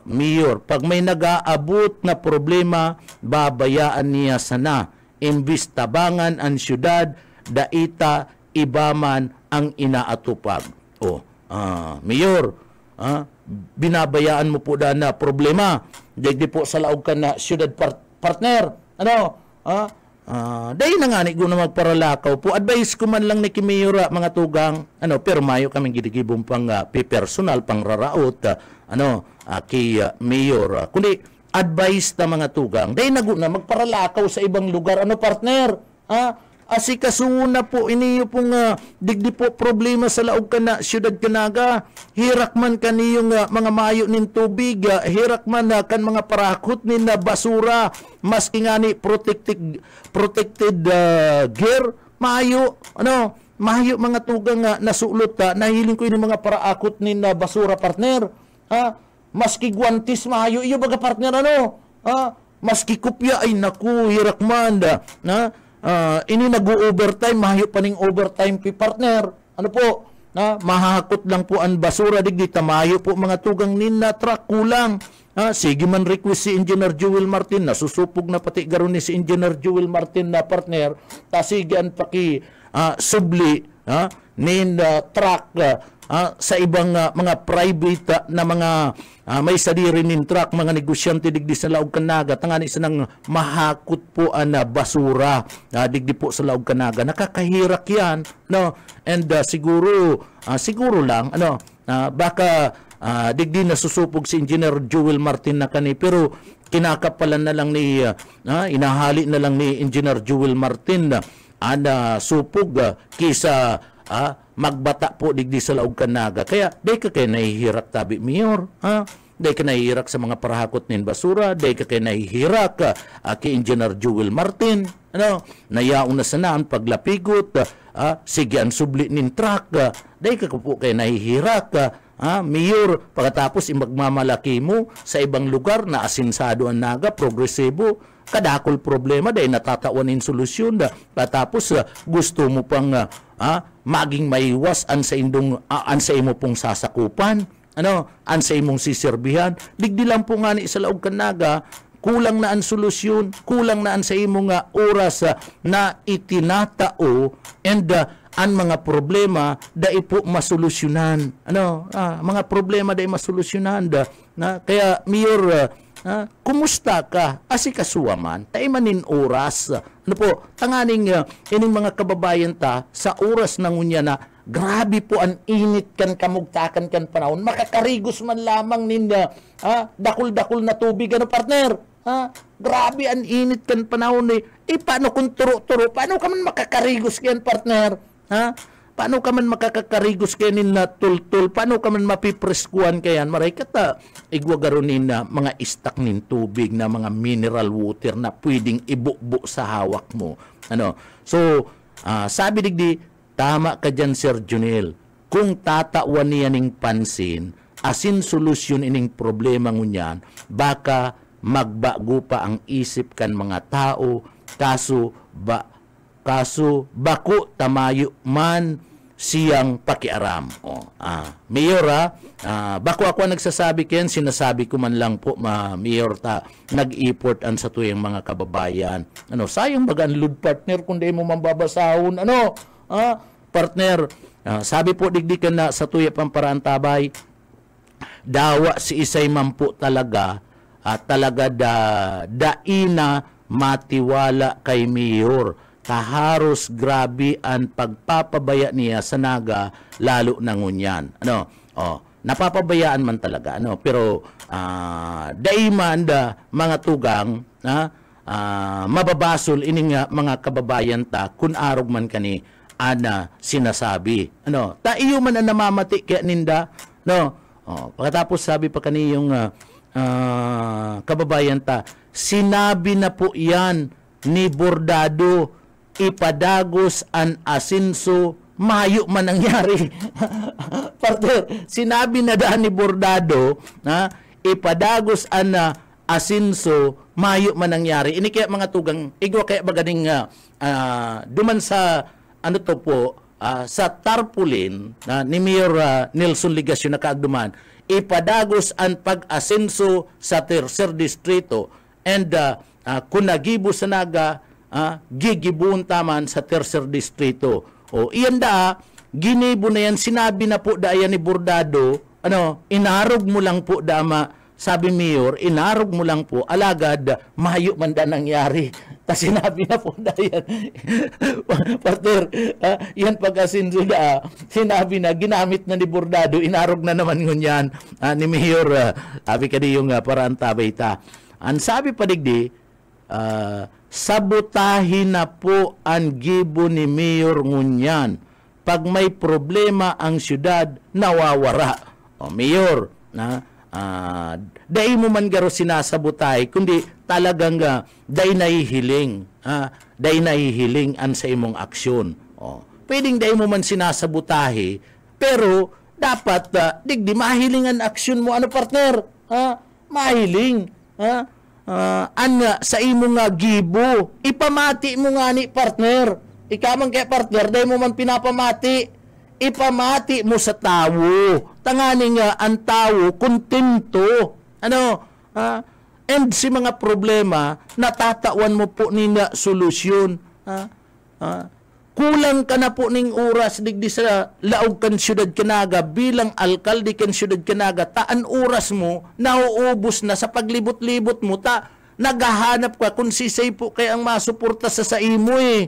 Mayor, pag may nag-aabot na problema, babayaan niya sana. Imbis tabangan ang syudad, daita ibaman ang inaatupag. Mayor, binabayaan mo po na problema. Digdi po sa laog ka na syudad partner. Dahil na nga ni na magparalakaw po, advice ko man lang ni Kimiyura mga tugang, pero mayo kaming gidigibong pang personal, pang raraot, kay Mayor. Kundi advice na mga tugang, dahil na magparalakaw sa ibang lugar, partner, asikasuuna po iniyo pong digdi po problema sa laog kana siyudad kanaga, hirak man kaniyong mga mayo nin tubig, hirak man kan mga parakot nin basura, maski nga ni protected gear, mayo mayo mga tugang nasulot, nahiling ko ini mga parakot nin basura, partner, maski guantis mayo iyo baga, partner, maski kopya ay naku, hirak man ini nag-overtime, mahayo pa ning overtime partner. Mahakot lang po ang basura digdi, tamayo po mga tugang nina truck kulang. Sige man request si Engineer Jewel Martin, nasusupog na pati garon ni si Engineer Jewel Martin na partner, tasigan paki subli nin truck sa ibang mga private na mga may sadiri nin truck, mga negosyante digdi sa laog kanaga, tangani sanang mahakot po ang basura digdi po sa laog kanaga, nakakahirak yan, and siguro lang baka digdi nasusupog si Engineer Jewel Martin na kani, pero kinakapalan na lang ni inahali na lang ni Engineer Jewel Martin supog kisa magbata po digdi sa laog kanaga. Kaya day ka kay nahihirak tabi, Mayor, day ka nahihirak sa mga parahakot nin basura, day ka kay nahihirak kay Engineer Jewel Martin, nayaon na sanaan paglapigot, sige ang subli nin truck, day ka po kay nahihirak, Mayor, pagkatapos magmamalaki mo sa ibang lugar na asinsado ang naga, progresibo, kadakol problema dahil natatawan in solusyon da. Tapos gusto mo pang maging maiwas an sa imo pong sasakupan, an sa imong siserbihan, digdi lang po nga ni sa laog kanaga, kulang na ang solusyon, kulang na ang sa imong oras na itinatao, and ang mga problema dai po masolusyonan, mga problema dai masolusyonan kaya Mayor, kumusta ka? Asikasuaman, tayo manin oras. Tanganing ining mga kababayan ta, sa oras na ngunya na, grabe po ang init kan kamugtakan kan panahon, makakarigos man lamang ninda, dakul-dakul na tubig, partner? Grabe ang init kan panahon paano kung turo-turo, paano ka man makakarigos kan, partner? Paano ka man makakakarigos kayanin na tultul? Paano ka man mapipreskuhan kayan? Maray kata, igwagaronin na mga istak nin tubig na mga mineral water na pwedeng ibukbo sa hawak mo. So, sabi digdi, tama ka dyan, Sir Junel. Kung tatawan niya ning pansin, asin solusyon ining problema ngunyan, baka magbago pa ang isip kan mga tao, kaso bako tamayo man siyang pakiaram. Mayor, bako ako nagsasabi ken, sinasabi ko man lang po, Mayor, nag-import an sa tuyang mga kababayan. Sayang baga ang load, partner, kung di mo mambabasahon. Partner, sabi po digdikan na sa tuya pamparaan tabay, dawa si isay man po talaga, talaga daina matiwala kay Mayor. Kaharos grabe ang pagpapabaya niya sa naga, lalo na ngunyan. Napapabayaan man talaga, pero daiman mga tugang, mababasol ining mga kababayan ta, kun arog man kani ana sinasabi. Iyo man ang namamati kaya ninda, pagkatapos sabi pa kani yung kababayan ta, sinabi na po yan ni Bordado, ipadagos an asinso, mayo man nangyari. Partner, sinabi na daan ni Bordado, ipadagos an asinso, mayo man nangyari. Ini kaya mga tugang, igwa kaya baganing duman sa, sa tarpaulin ni Mayor Nelson Ligasyon na kaagduman, ipadagos ang pag-asenso sa tercer distrito, and kung nagibo sa naga, gigibun taman sa tercer distrito. Iyan ginibo na yan, sinabi na po da yan ni Bordado, inarog mo lang po dama sabi Mayor, inarog mo lang po, alagad, mahayo man da nangyari. Tapos sinabi na po na yan. Partner, yan pag-asinso na, sinabi na, ginamit na ni Bordado, inarog na naman ngunyan ni Mayor, sabi ka di yung paraan tabay ta. Ang sabi pa digdi, sabotahin na po ang gibo ni Mayor ngunyan. Pag may problema ang syudad, nawawara. O Mayor, dahil mo man garo sinasabotay, kundi talagang dahil nahihiling, dahil nahihiling an sa imong aksyon. O, pwedeng dahil mo man sinasabotahe, pero dapat digdi mahiling ang aksyon mo, ano partner? Mahiling. Sa imong gibo, ipamati mo nga ni partner. Ikamang kay partner, dahil mo man pinapamati, ipamati mo sa tao. Tangani nga ang tao, kontento. And si mga problema, natatawan mo po nina solusyon. Kulang ka na po ning oras digdi sa laog kan syudad Kanaga bilang alkalde kan syudad Kanaga. Taan oras mo, nauubos na sa paglibot-libot mo. Naghahanap ka kung sisay po kay ang masuporta sa imo eh.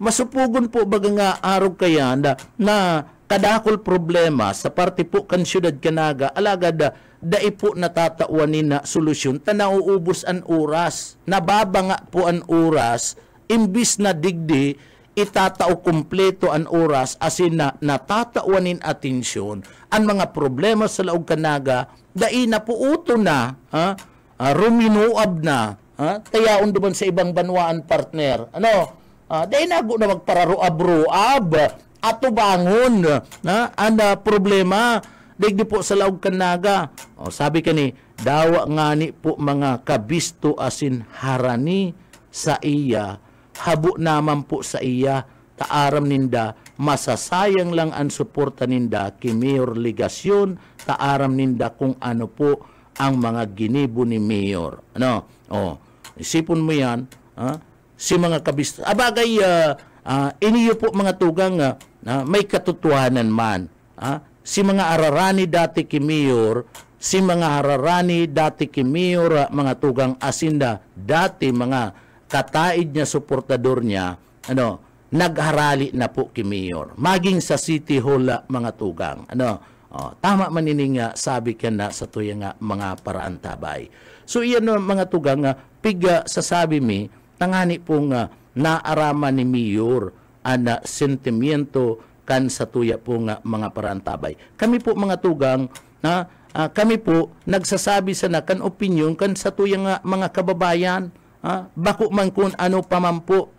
Masupugon po baga nga arog kaya na kadakol problema sa parte po kan syudad Kanaga alagad dai po natatauanin na solusyon tanauubos ang oras, nababanga po ang oras, imbis na digdi itatao kumpleto ang oras asin na natatauanin atensyon ang mga problema sa laog Kanaga dai na po uto na ruminuab na tayaon duman sa ibang banwaan partner. Dahil nago na magpararuab-ruab ato bangon ang problema digdi po sa laog Kanaga. Sabi kani, dawa ngani po mga kabisto asin harani sa iya, habo naman po sa iya, taaram ninda, masasayang lang ang suporta ninda kay Mayor Legasyon, taaram ninda kung ano po ang mga ginibo ni Mayor. Isipon mo yan, si mga kabisto. Abagay, iniyo po mga tugang may katotohanan man. Si mga ararani dati ki Mayor, mga tugang asinda, dati mga kataid niya, suportador niya, nagharali na po ki Mayor. Maging sa City Hall mga tugang. Tama manining sabi ka na sa tuya nga mga paraan tabay. So iyan mga tugang piga sasabi mi tangani pong naarama ni Mayor ana sentimiento kan sa tuya pong mga paraan tabay. Kami po mga tugang kami po nagsasabi sa kan opinion kan sa tuya nga mga kababayan bako man kung ano pamampo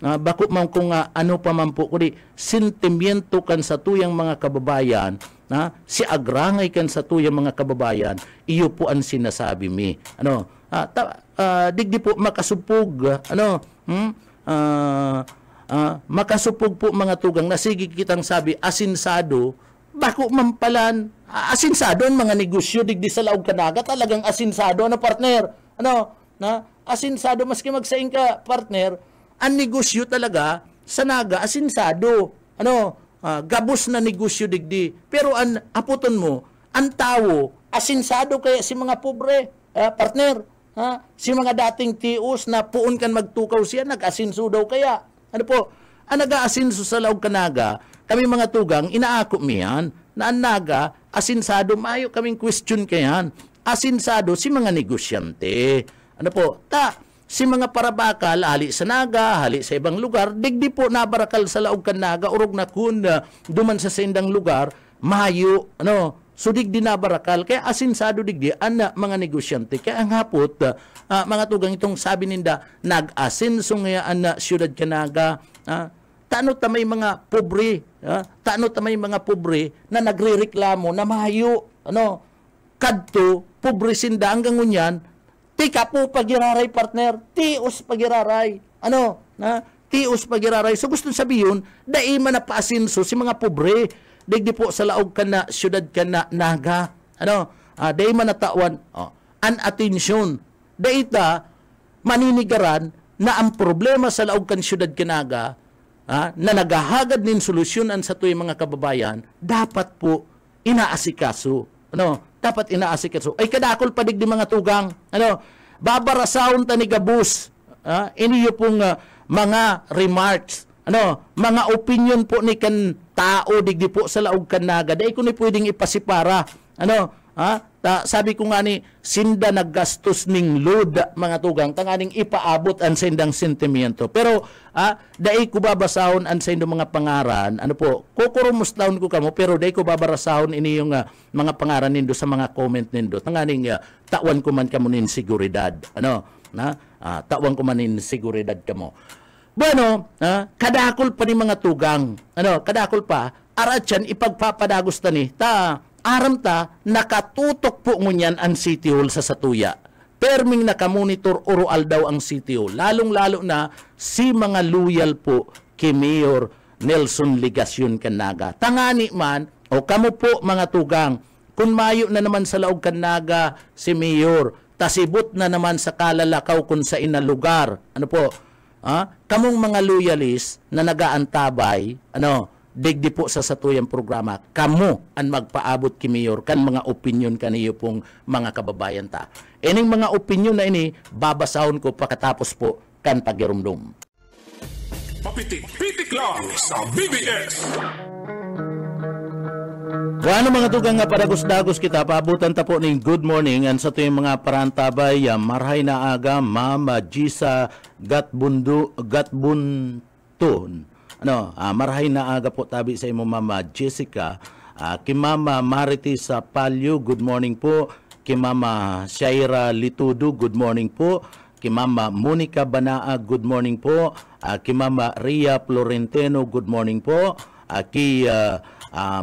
bako man kung ano pamampo kundi sentimiento kan sa tuyang mga kababayan si agrangay kan sa tuyang mga kababayan iyo po ang sinasabi mi digdi po makasupog makasupog po mga tugang na sige kitang sabi asinsado bako mampalan asinsado ang mga negosyo digdi sa laog Kanaga talagang asinsado partner asinsado maski magsaing ka partner ang negosyo talaga sa Naga asinsado gabos na negosyo digdi. Pero ang aputon mo, ang tao, asinsado kaya si mga pobre, partner, si mga dating tios na puon kan magtukaw siya, nag-asinso daw kaya. Ang nag-aasinso sa laog Kanaga, kami mga tugang, inaako miyan, na ang Naga, asinsado, mayo kaming question kayan, asinsado si mga negosyante. Si mga parabakal, hali sa Naga, hali sa ibang lugar, digdi po nabarakal sa laog Kanaga, urog na kun duman sa sendang lugar, mayo, so digdi nabarakal, kaya asinsado digdi, mga negosyante. Kaya ang hapot, mga tugang itong sabi ninda, nag-asinso nga siyudad Kanaga, tanot na may mga pobre, na nagre-reklamo na mayo, kadto, pobre sinda hanggang ngunyan, tika po pagiraray partner, tios pagiraray. Tios pagiraray. So gusto sabihin, dai man napaasinso si mga pobre, digdi po sa laog kana siyudad kana Naga. Dai man natawan, an atensyon. Dai ta maninigaran na ang problema sa laog kan siyudad Kanaga, na nagahagad nin solusyonan sa tuwing mga kababayan, dapat po inaasikaso. dapat inaasikaso. Ay kadakol padig di mga tugang. Ano, babarasaon ta ni gabus. Iniyo pong mga remarks. Ano, mga opinion po ni kan tao digdi po sa laog kan naga. Dahil kung ni pwedeng ipasipara. Ano, sabi ko nga ni, sinda naggastos ning load, mga tugang, tanganing ipaabot ang sindang sentimiento. Pero, dahil ko babasahon ang sindang mga pangaran, ano po, kukurumustaon ko kamo, pero dahil ko babarasahon ini yung mga pangaran nindo sa mga comment nindo. Tanganing, tawan ko man kamo nin seguridad. Ano, tawan ko man nin seguridad kamo. Bueno, kadakol pa ni mga tugang. Ano, kadakol pa, aratyan ipagpapadagos ta ni, aram ta, nakatutok po ngunyan ang City Hall sa Satuya. Perming nakamonitor urual daw ang City Hall. Lalong-lalo na si mga loyal po kay Mayor Nelson Ligacion Canaga. Tangani man, o kamo po mga tugang, kung mayo na naman sa laog Canaga si Mayor, tasibot na naman sa kalalakaw kung sa inalugar. Ano po? Kamong mga loyalist na nagaantabay, ano, digdi po sa satuyang programa, kamo ang magpaabot ki Mayor kan mga opinion kaniyo pong mga kababayan ta. Ining mga opinion na ini, babasahon ko pagkatapos po kan pagirumdum. Papitik-pitik lang sa BBS. Ano mga tugang nga padagos-dagos kita, paabutan ta po ning good morning and sa tuyong mga parantabay, marhay na aga, Ma'am Gisa Gatbunton. Ano, marhay na aga po tabi sa imo Mama Jessica, kay Mama Marites Palio, good morning po, kay Mama Shaira Litudo, good morning po, kay Mama Monica Banaa, good morning po, kay Mama Ria Florentino, good morning po, kay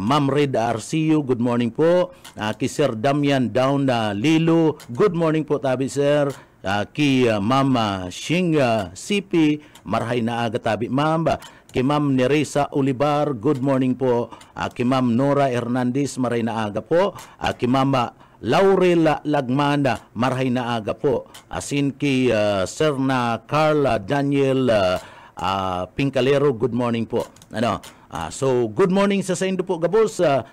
Ma'am Red Arcio, good morning po, kay Sir Damian Down Lilo, good morning po tabi sir, kay Mama Shinga Sipi, marhay na aga tabi Ma'am, kay Ma'am Neresa Olivar, good morning po. Kay Ma'am Nora Hernandez, maray na aga po. Kay Mama Laurel Lagmana, marhay na aga po. Asin kay Sir na Carla Daniel Pincalero, good morning po. Ano? So, good morning sa indo po, Gabos, sa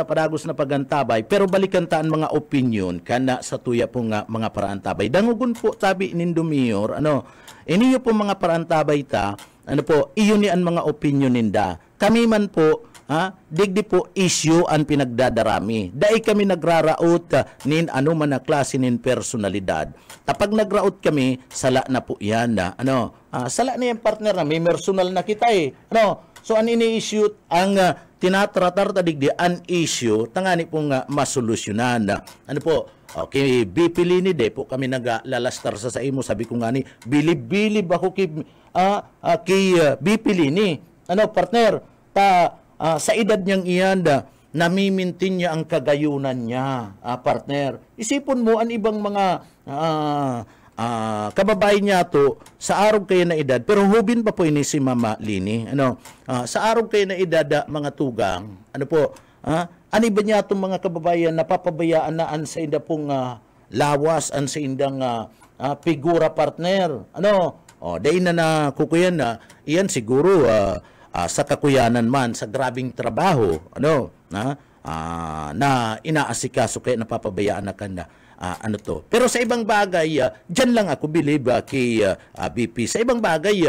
padagos na pagantabay. Pero balikan taan mga opinion kana sa tuya po nga mga paraantabay. Dangugon po tabi nindo Mayor, ano, iniyo po mga paraantabay ta, ano po, iyon ni ang mga opinion ninda. Kami man po, digdi po issue ang pinagdadarami. Dahil kami nagraraot nin ano man na klase nin personalidad. Kapag nagraot kami, sala na po yan. Sala na yung partner na may personal na kita eh. Ano? So, ang ini-issue, ang tinatratar tadigdi, an issue, tangani pong masolusyonan. Ano po? Okay, BP Lini de po kami naglalastar sa imo. Sabi ko nga ni, bilib-bilib ako kay BP Lini. Ano, partner, sa edad niyang iyan, namimintin niya ang kagayunan niya, partner. Isipon mo, ang ibang mga kababayan niya to, sa araw kayo na edad, pero hubin pa po ini si Mama Lini. Ano, sa araw kayo na edad, mga tugang, ano po, ani ba niya itong mga kababayan napapabayaan na an sa inda pong lawas, an sa indang figura, partner? Ano? Dahil na kukuyan na, iyan siguro sa kakuyanan man, sa grabing trabaho, ano, na inaasikaso kaya napapabayaan na kanda. Ano to. Pero sa ibang bagay, dyan lang ako believe kay BP. Sa ibang bagay,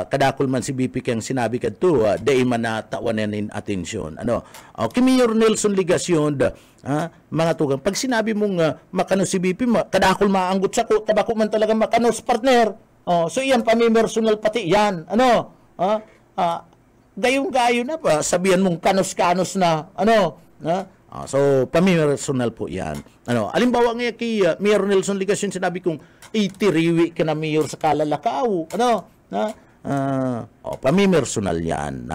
kadakol man si BP kayang sinabi ka to, dahil man natawan in atensyon. Ano? Kay Mayor Nelson Ligacion, mga tugang, pag sinabi mong makano si BP, kadakol maanggot sa ko, tabako man talaga makanos, partner. So iyan, pamimersonal pati yan. Ano? Gayong-gayo na pa, sabihan mong kanos-kanos na, ano? So, pamimersonal po yan. Ano, alimbawa nga kay Mayor Nelson Ligacion, sinabi kong itiriwi ka na Mayor sa kalalakaw. Ano? Pamimersonal yan.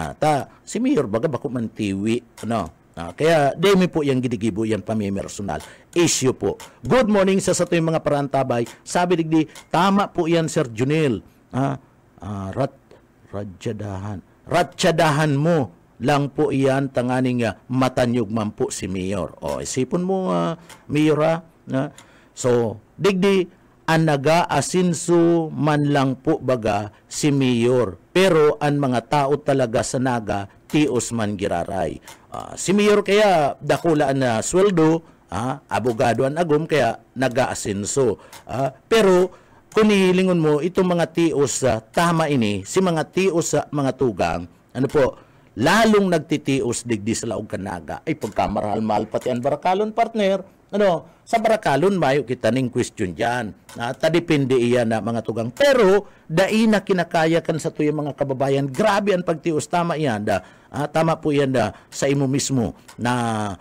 Si Mayor baga bako man tiwi. Ano? Kaya demi po yung gidigibo yan pamimersonal. Issue po. Good morning sa yung mga parantabay. Sabi digdi, tama po yan Sir Junel. Ratsadahan mo lang po iyan tanganing matanyog man po si Mayor. Isipon mo, Mayor, So, digdi, ang naga-asinso man lang po baga si Mayor. Pero ang mga tao talaga sa naga, tios man giraray. Si Mayor kaya dakulaan na sweldo, abogado ang agom kaya nag-aasenso. Pero kung hihilingon mo itong mga tios tama ini, si mga tios sa mga tugang, ano po, lalong nagtitios digdi sa laog kanaga ay pagkamarahal-mahal pati ang barakalon partner, ano, sa barakalon mayo kita ning question diyan, tadepende iyan na mga tugang, pero dai na kinakaya kan sa tuyong mga kababayan, grabe ang pagtios, tama iyan tama po iyan sa imo mismo na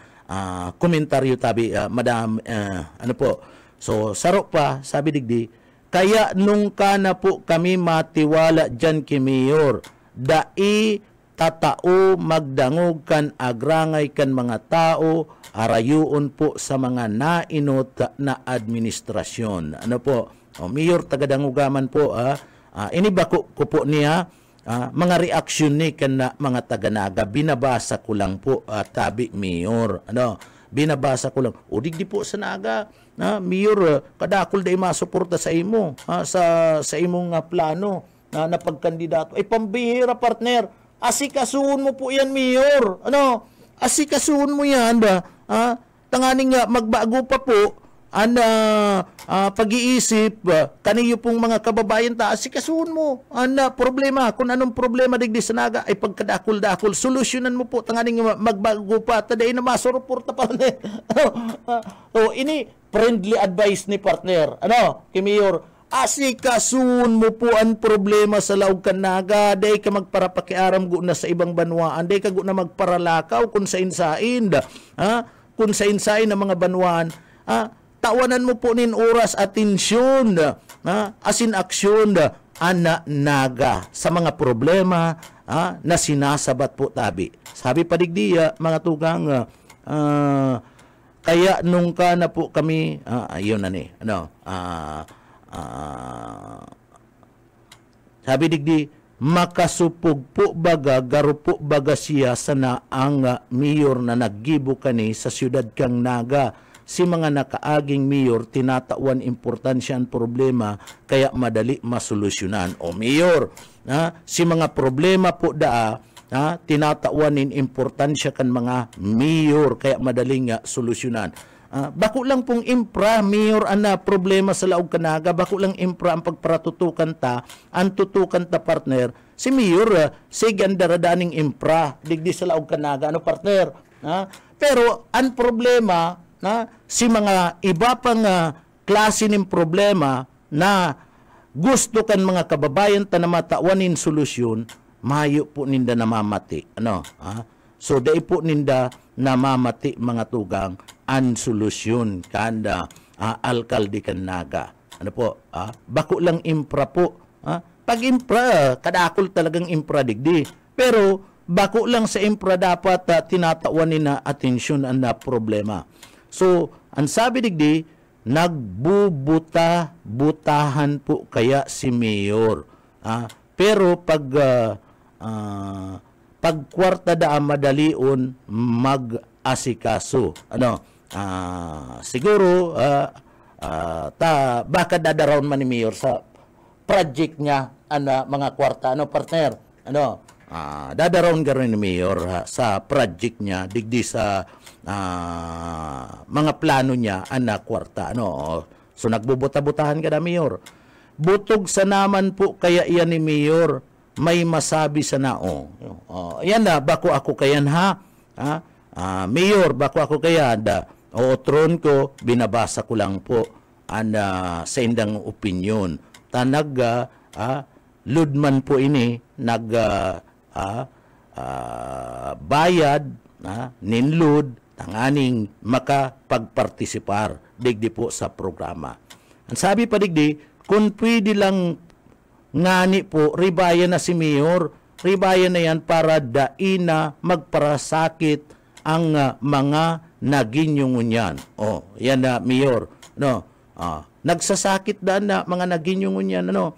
komentaryo tabi madam, ano po, so saro pa sabi digdi, kaya nung kana po kami matiwala dyan ki Mayor, dai tatao magdangog kan agrangay kan mga tao arayuon po sa mga nainot na administrasyon. Ano po, Mayor tagadangugaman po, ini ba ko po niya mga reaksyon ni kan na mga taganaga, binabasa ko lang po tabi Mayor, ano, binabasa ko lang, o digdi po sa naga, Mayor, kadakol day masuporta sa imo, sa imong plano na pagkandidato, ay pambihira partner, asikasuhon mo po yan, Mayor. Ano? Asikasuhon mo yan ba? Tanganing nga magbago pa po ang pag-iisip kaniyo pong mga kababayan ta, asikasuhon mo ang problema. Kung anong problema digdi sa naga ay pagkadakol-dakol, solusyonan mo po, tanganing magbago pa, taday na masuporta pa rin. Ini friendly advice ni partner. Ano? Kay Mayor, asikasuhon mo po ang problema sa laog kanaga, day ka magparapakiaram go na sa ibang banwaan, day ka go na magparalakaw kung sa insain kung sa insain ng mga banwaan, tawanan mo po nin oras, atensyon, asin aksyon naga sa mga problema na sinasabat po tabi. Sabi pa digdi mga tugang, kaya nung ka na po kami, ayun na ni, ano, sabi digdi, makasupog po baga, garupo baga siya sana ang Mayor na naggibo kani sa siyudad kang naga. Si mga nakaaging Mayor, tinatawan importansya ang problema, kaya madali masolusyonan. O Mayor, si mga problema po tinatawanin importansya kan mga Mayor, kaya madaling solusyonan. Bako lang pong impra, Mayor, problema sa laog kanaga, bako lang impra ang pagparatutukan ta, ang tutukan ta partner, si Mayor, sige ang daradaning impra, digdi sa laog kanaga, ano partner? Pero ang problema, si mga iba pang klase ng problema na gusto kan mga kababayan ta na matawanin solusyon, mayo po ninda namamati. Ano? So, dai po ninda namamati mga tugang an solusyon kanda alkalde kan naga. Ano po? Bako lang impra po. Pag impra, kadakol talagang impra digdi. Pero bako lang sa impra dapat tinatawanin na atensyon ang problema. So, ang sabi digdi, nagbubutahan po kaya si Mayor. Pero pag kwarta madalion mag-asikaso. Ano? Siguro baka dadaroon man ni Mayor sa project niya mga kwarta, ano partner? Ano? Dadaroon garon ni Mayor sa project niya digdi sa mga plano niya kwarta, ano? So nagbubuta-butahan ka na, Mayor. Butog sa naman po kaya iyan ni Mayor, may masabi sa nao. Yan bako ako kayan Mayor, bako ako kayan tron ko, binabasa ko lang po sa indang opinyon. Tanag ludman po ini bayad ninlud tanganing makapagpartisipar digdi po sa programa. Ang sabi pa digdi, kung pwede lang ngani po, ribayan na si Mayor, ribayan na yan para daina magparasakit ang mga naginyong yan. Yan na Mayor. No? Nagsasakit na mga naginyong yan. Ano?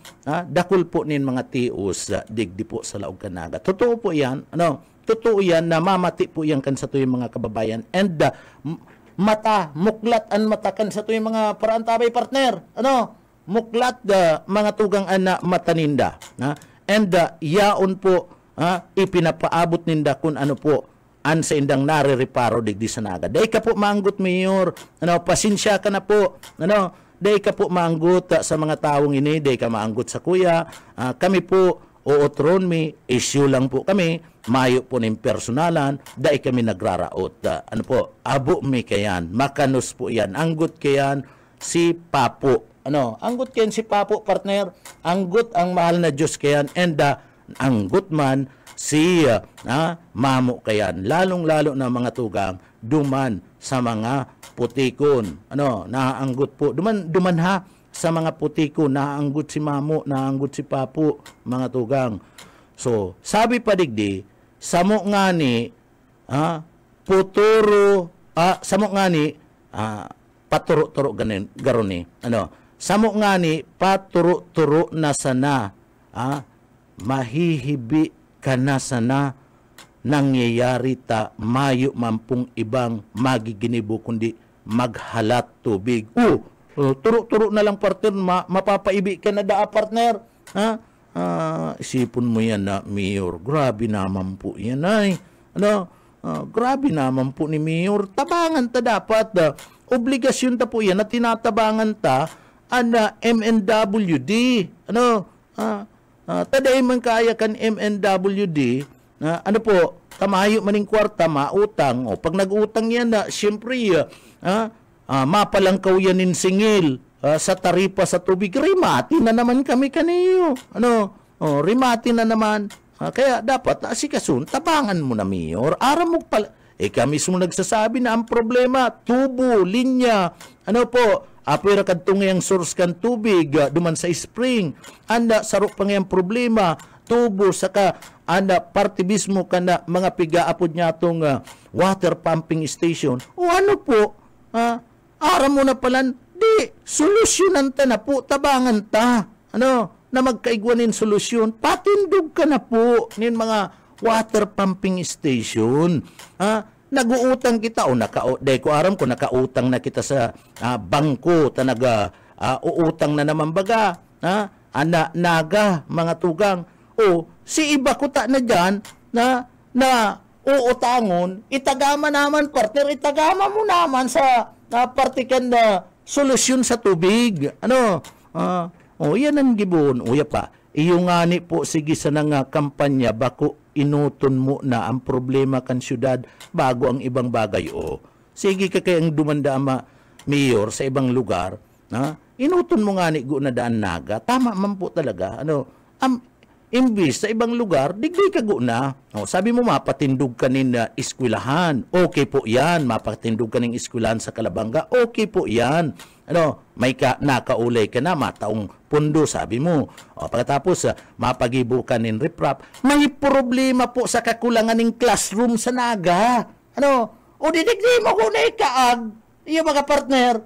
Dakul po nin mga tios digdi po sa laog kanaga. Totoo po yan. Ano? Totoo yan na mamati po yan kan sa tuyong mga kababayan. And muklat an mata kan sa tuyong mga parantabay partner. Ano? Muklat mga tugang mataninda. And yaon po ipinapaabot ninda kung ano po an sa indang narireparo digdi sa naga. Day ka po maanggot, Mayor. Pasensya ka na po. Day ka po maanggot sa mga taong ini. Day ka maanggot sa kuya. Kami po, uotron mi, issue lang po kami. Mayo po ng personalan. Day kami nagraraot. Abo mi kayan. Makanos po yan. Anggot kayan si Papo. Anggot kayan si Papo, partner. Anggot ang mahal na Diyos kayan. And anggot man si mamo kayan. Lalong-lalo na mga tugang duman sa mga putikon. Naanggot po. Duman ha sa mga putikon. Naanggot si mamo, naanggot si Papo, mga tugang. So, sabi pa digdi, samo nga ni puturo, samo nga ni paturo-turo garon ni. Samo nga ni paturo-turo na sana mahihibi ka na sana nangyayari ta mayo mampung ibang magiginibo kundi maghalat tubig. Turo-turo na lang, partner, mapapaibi ka na partner. Isipon mo yan na, Mayor. Grabe naman po yan ay. Grabe naman po ni Mayor. Tabangan ta dapat. Obligasyon ta po yan na tinatabangan ta MNWD. Taday man kaya kan MNWD, tamayo maning kwarta, mautang. Pag nag-utang yan siyempre, mapalangkaw yan in singil sa taripa sa tubig. Rimati na naman kami kaniyo. Rimati na naman. Kaya dapat, asikasun, tabangan mo na, Mayor. Aram mo pala. Kami mismo nagsasabi na ang problema, tubo, linya, apira kadtong yang source kan tubig duman sa spring. Anda sarok pa ngayang problema tubo saka anda parte mismo kana mga pigaapod niya tong water pumping station. Po? Ara mo na palan di solusyonan ta na po, tabangan ta. Na magkaigwanin solusyon, patindog ka na po nin mga water pumping station. Nag-uutang kita day ko aram ko nakautang na kita sa bangko ta uutang na naman baga naga mga tugang si iba ko ta na dyan na uutangon itagama naman, partner, itagama mo naman sa partikan na solusyon sa tubig. Yan ang gibon uya pa iyo ngani po sige sa nga kampanya bako inuton mo na ang problema kan syudad bago ang ibang bagay. Sige ka kayang dumanda Mayor sa ibang lugar, inuton mo nga ni na daan naga. Tama man po talaga. Imbis sa ibang lugar, digdi ka na. Sabi mo mapatindog ka nin eskwelahan. Okay po yan. Mapatindog ka nin eskwelahan sa Calabanga. Okay po yan. May nakaulay ka na, mataong pundo, sabi mo. Pagkatapos, mapagibo ka nin riprap. May problema po sa kakulangan ng classroom sa naga. Didigdi mo ko na ikaag. Iyo mga partner.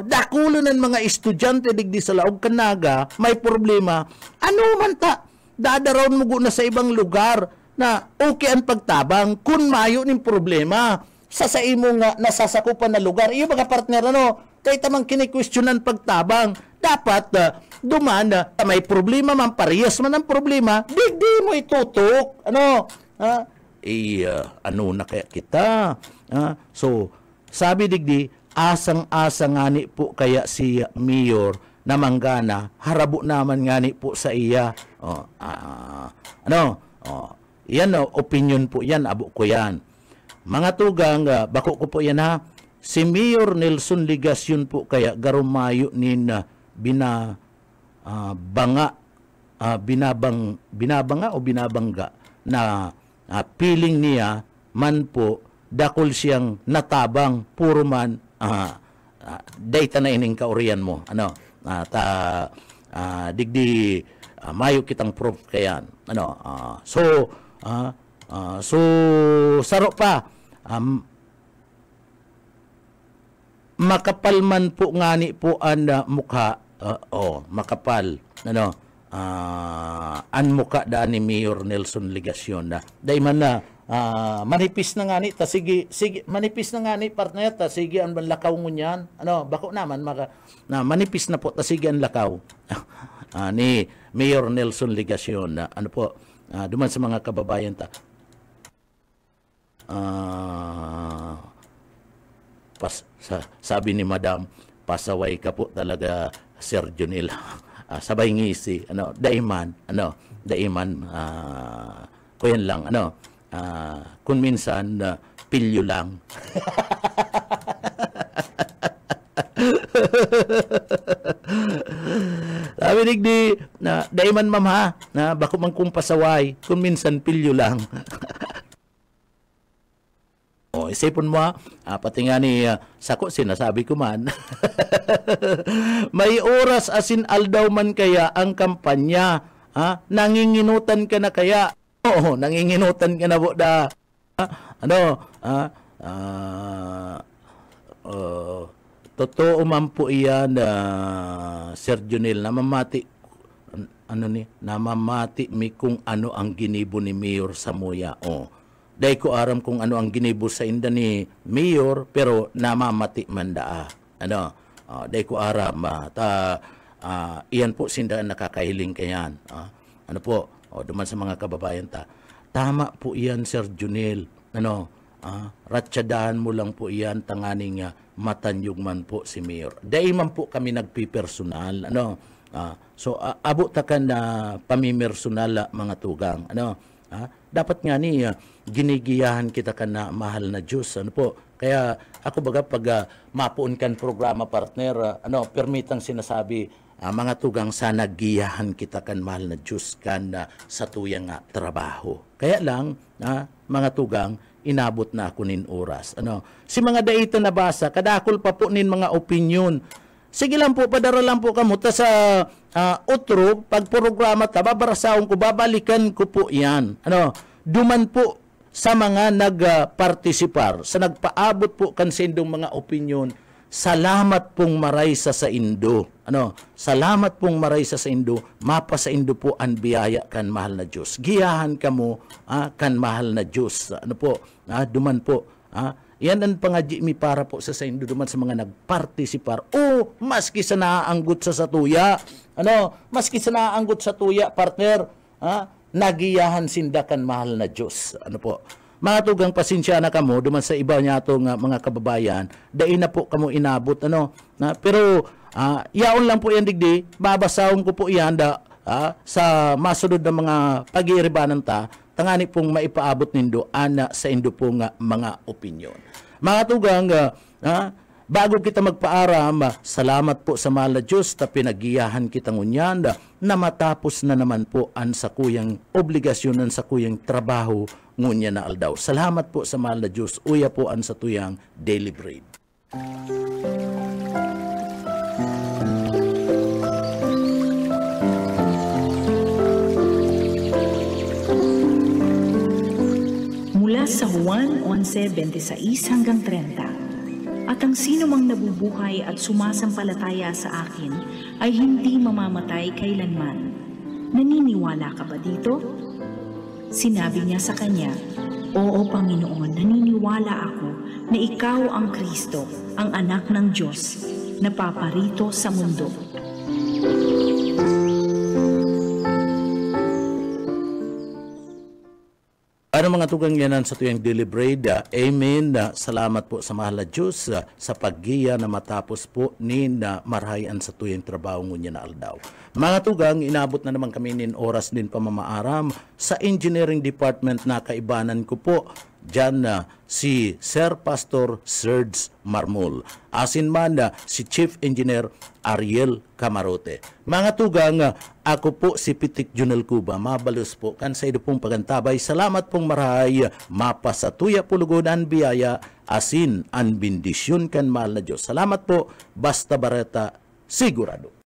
Dakulo ng mga estudyante digdi sa laog kanaga, may problema. Man ta? Dadaron mo na sa ibang lugar na okay ang pagtabang kung mayo ning problema. Sa imo nga nasasakupan na lugar. Iyo mga partner, kay tamang kini-questionan pagtabang. Dapat duman may problema man, parehas man ang problema, digdi mo itutok. Na kaya kita? So, sabi digdi, asang-asa ngani po kaya si Mayor na manggana, harabo naman ngani po sa iya. Yan opinion po yan, abo ko yan. Mga tugang, bako ko po yan ha. Si Mayor Nelson Ligasyon po kaya garumayo nin binabanga o binabangga na piling niya man po dakol siyang natabang puro man data na ining kaurian mo digdi mayo kitang proof kayan so saro pa makapal man po ngani po ang mukha makapal an mukha daan ni Mayor Nelson Ligasyon na day man na manipis na ngani ta sige manipis na ngani partner ta sige ang lakaw ngunyan bako naman na manipis na po ta sige ang lakaw ni Mayor Nelson Ligasyon na duman sa mga kababayan ta sabi ni Madam, pasaway ka po talaga, Sir Junil. Sabay ngisi, daiman, kuyan lang, kung minsan, pilyo lang. Sabi digdi, daiman ma'am ha, bako man kung pasaway, kung minsan pilyo lang. Isipon mo, pati nga ni Sako, sinasabi ko man, may oras asin aldaw man kaya ang kampanya, nanginginutan ka na kaya? Oo, nanginginutan ka na po da. Totoo man po iyan, Sir Junil, namamati mi kung ano ang ginibo ni Mayor Samuya. Dahil ko aram kung ano ang ginibo sa inda ni Mayor, pero namamati man daa. Dahil ko aram, iyan po sinda nakakahiling kayan. Duman sa mga kababayan ta. Tama po iyan, Sir Junil. Ratsyadahan mo lang po iyan, tanganing matanyog man po si Mayor. Dahil man po kami nagpipersonal. So, abot takan na pamimersonal mga tugang. Dapat nga ni ginigiyahan kita ka na mahal na Diyos. Kaya ako baga pag mapuon kan programa partner, permitang sinasabi, mga tugang sana giyahan kita kan mahal na Diyos kan sa tuyang trabaho. Kaya lang, mga tugang, inabot na ako nin oras. Si mga daita nabasa, kadakol pa po nin mga opinion. Sige lang po, padara lang po kamo ta sa outro, pag programa ta, babarasaon ko, babalikan ko po yan. Duman po sa mga nagpartisipar, sa nagpaabot po kansindong mga opinion, salamat pong maray sa Indo. Salamat pong maray sa Indo, mapa sa Indo po ang biyaya kan mahal na Diyos. Giyahan kamo kan mahal na Diyos. Duman po, yan ang pangadji mi para po sa Indo duman sa mga nagpartisipar. Maski sa naaanggot sa satuya, maski sa naaanggot sa tuya, partner, nagiyahan sindakan mahal na Diyos. Mga tugang pasensya na kamo duman sa iba niya itong mga kababayan, dahil na po kamo inabot. Pero yaon lang po yan digdi, babasahon ko po yan sa masunod na mga pag-iiribanan ta, tangani pong maipaabot nindo ana sa Indo pong mga opinyon. Mga tugang, bago kita magpaaram, salamat po sa mahal na Diyos na pinagiyahan kita ngunyan na matapos na naman po ang sakuyang obligasyon ng sakuyang trabaho ngunya na aldaw. Salamat po sa mahal na Diyos. Uya po ang satuyang daily bread. Mula sa Juan 11:26 hanggang 30. At ang sino mang nabubuhay at sumasampalataya sa akin ay hindi mamamatay kailanman. Naniniwala ka ba dito? Sinabi niya sa kanya, Oo, Panginoon, naniniwala ako na ikaw ang Kristo, ang anak ng Diyos, na paparito sa mundo. Ano mga tugang yanan sa tuyang daily bread, amen. Salamat po sa mahal na Diyos sa paggiya na matapos po ni na marhayan sa tuyang trabaho ngunya na aldaw. Mga tugang, inabot na naman kami nin oras din pamamaaram sa engineering department na kaibanan ko po. Diyan si Sir Pastor Serge Marmol. Asin man si Chief Engineer Ariel Camarote. Mga tugang, ako po si Pitik Junel Cuba. Mabalos po kan sa ido pong pagantabay. Salamat pong marahay. Mapa sa tuya pulugonan biyaya. Asin an bendisyon kan mahal na Diyos. Salamat po. Basta Bareta, sigurado.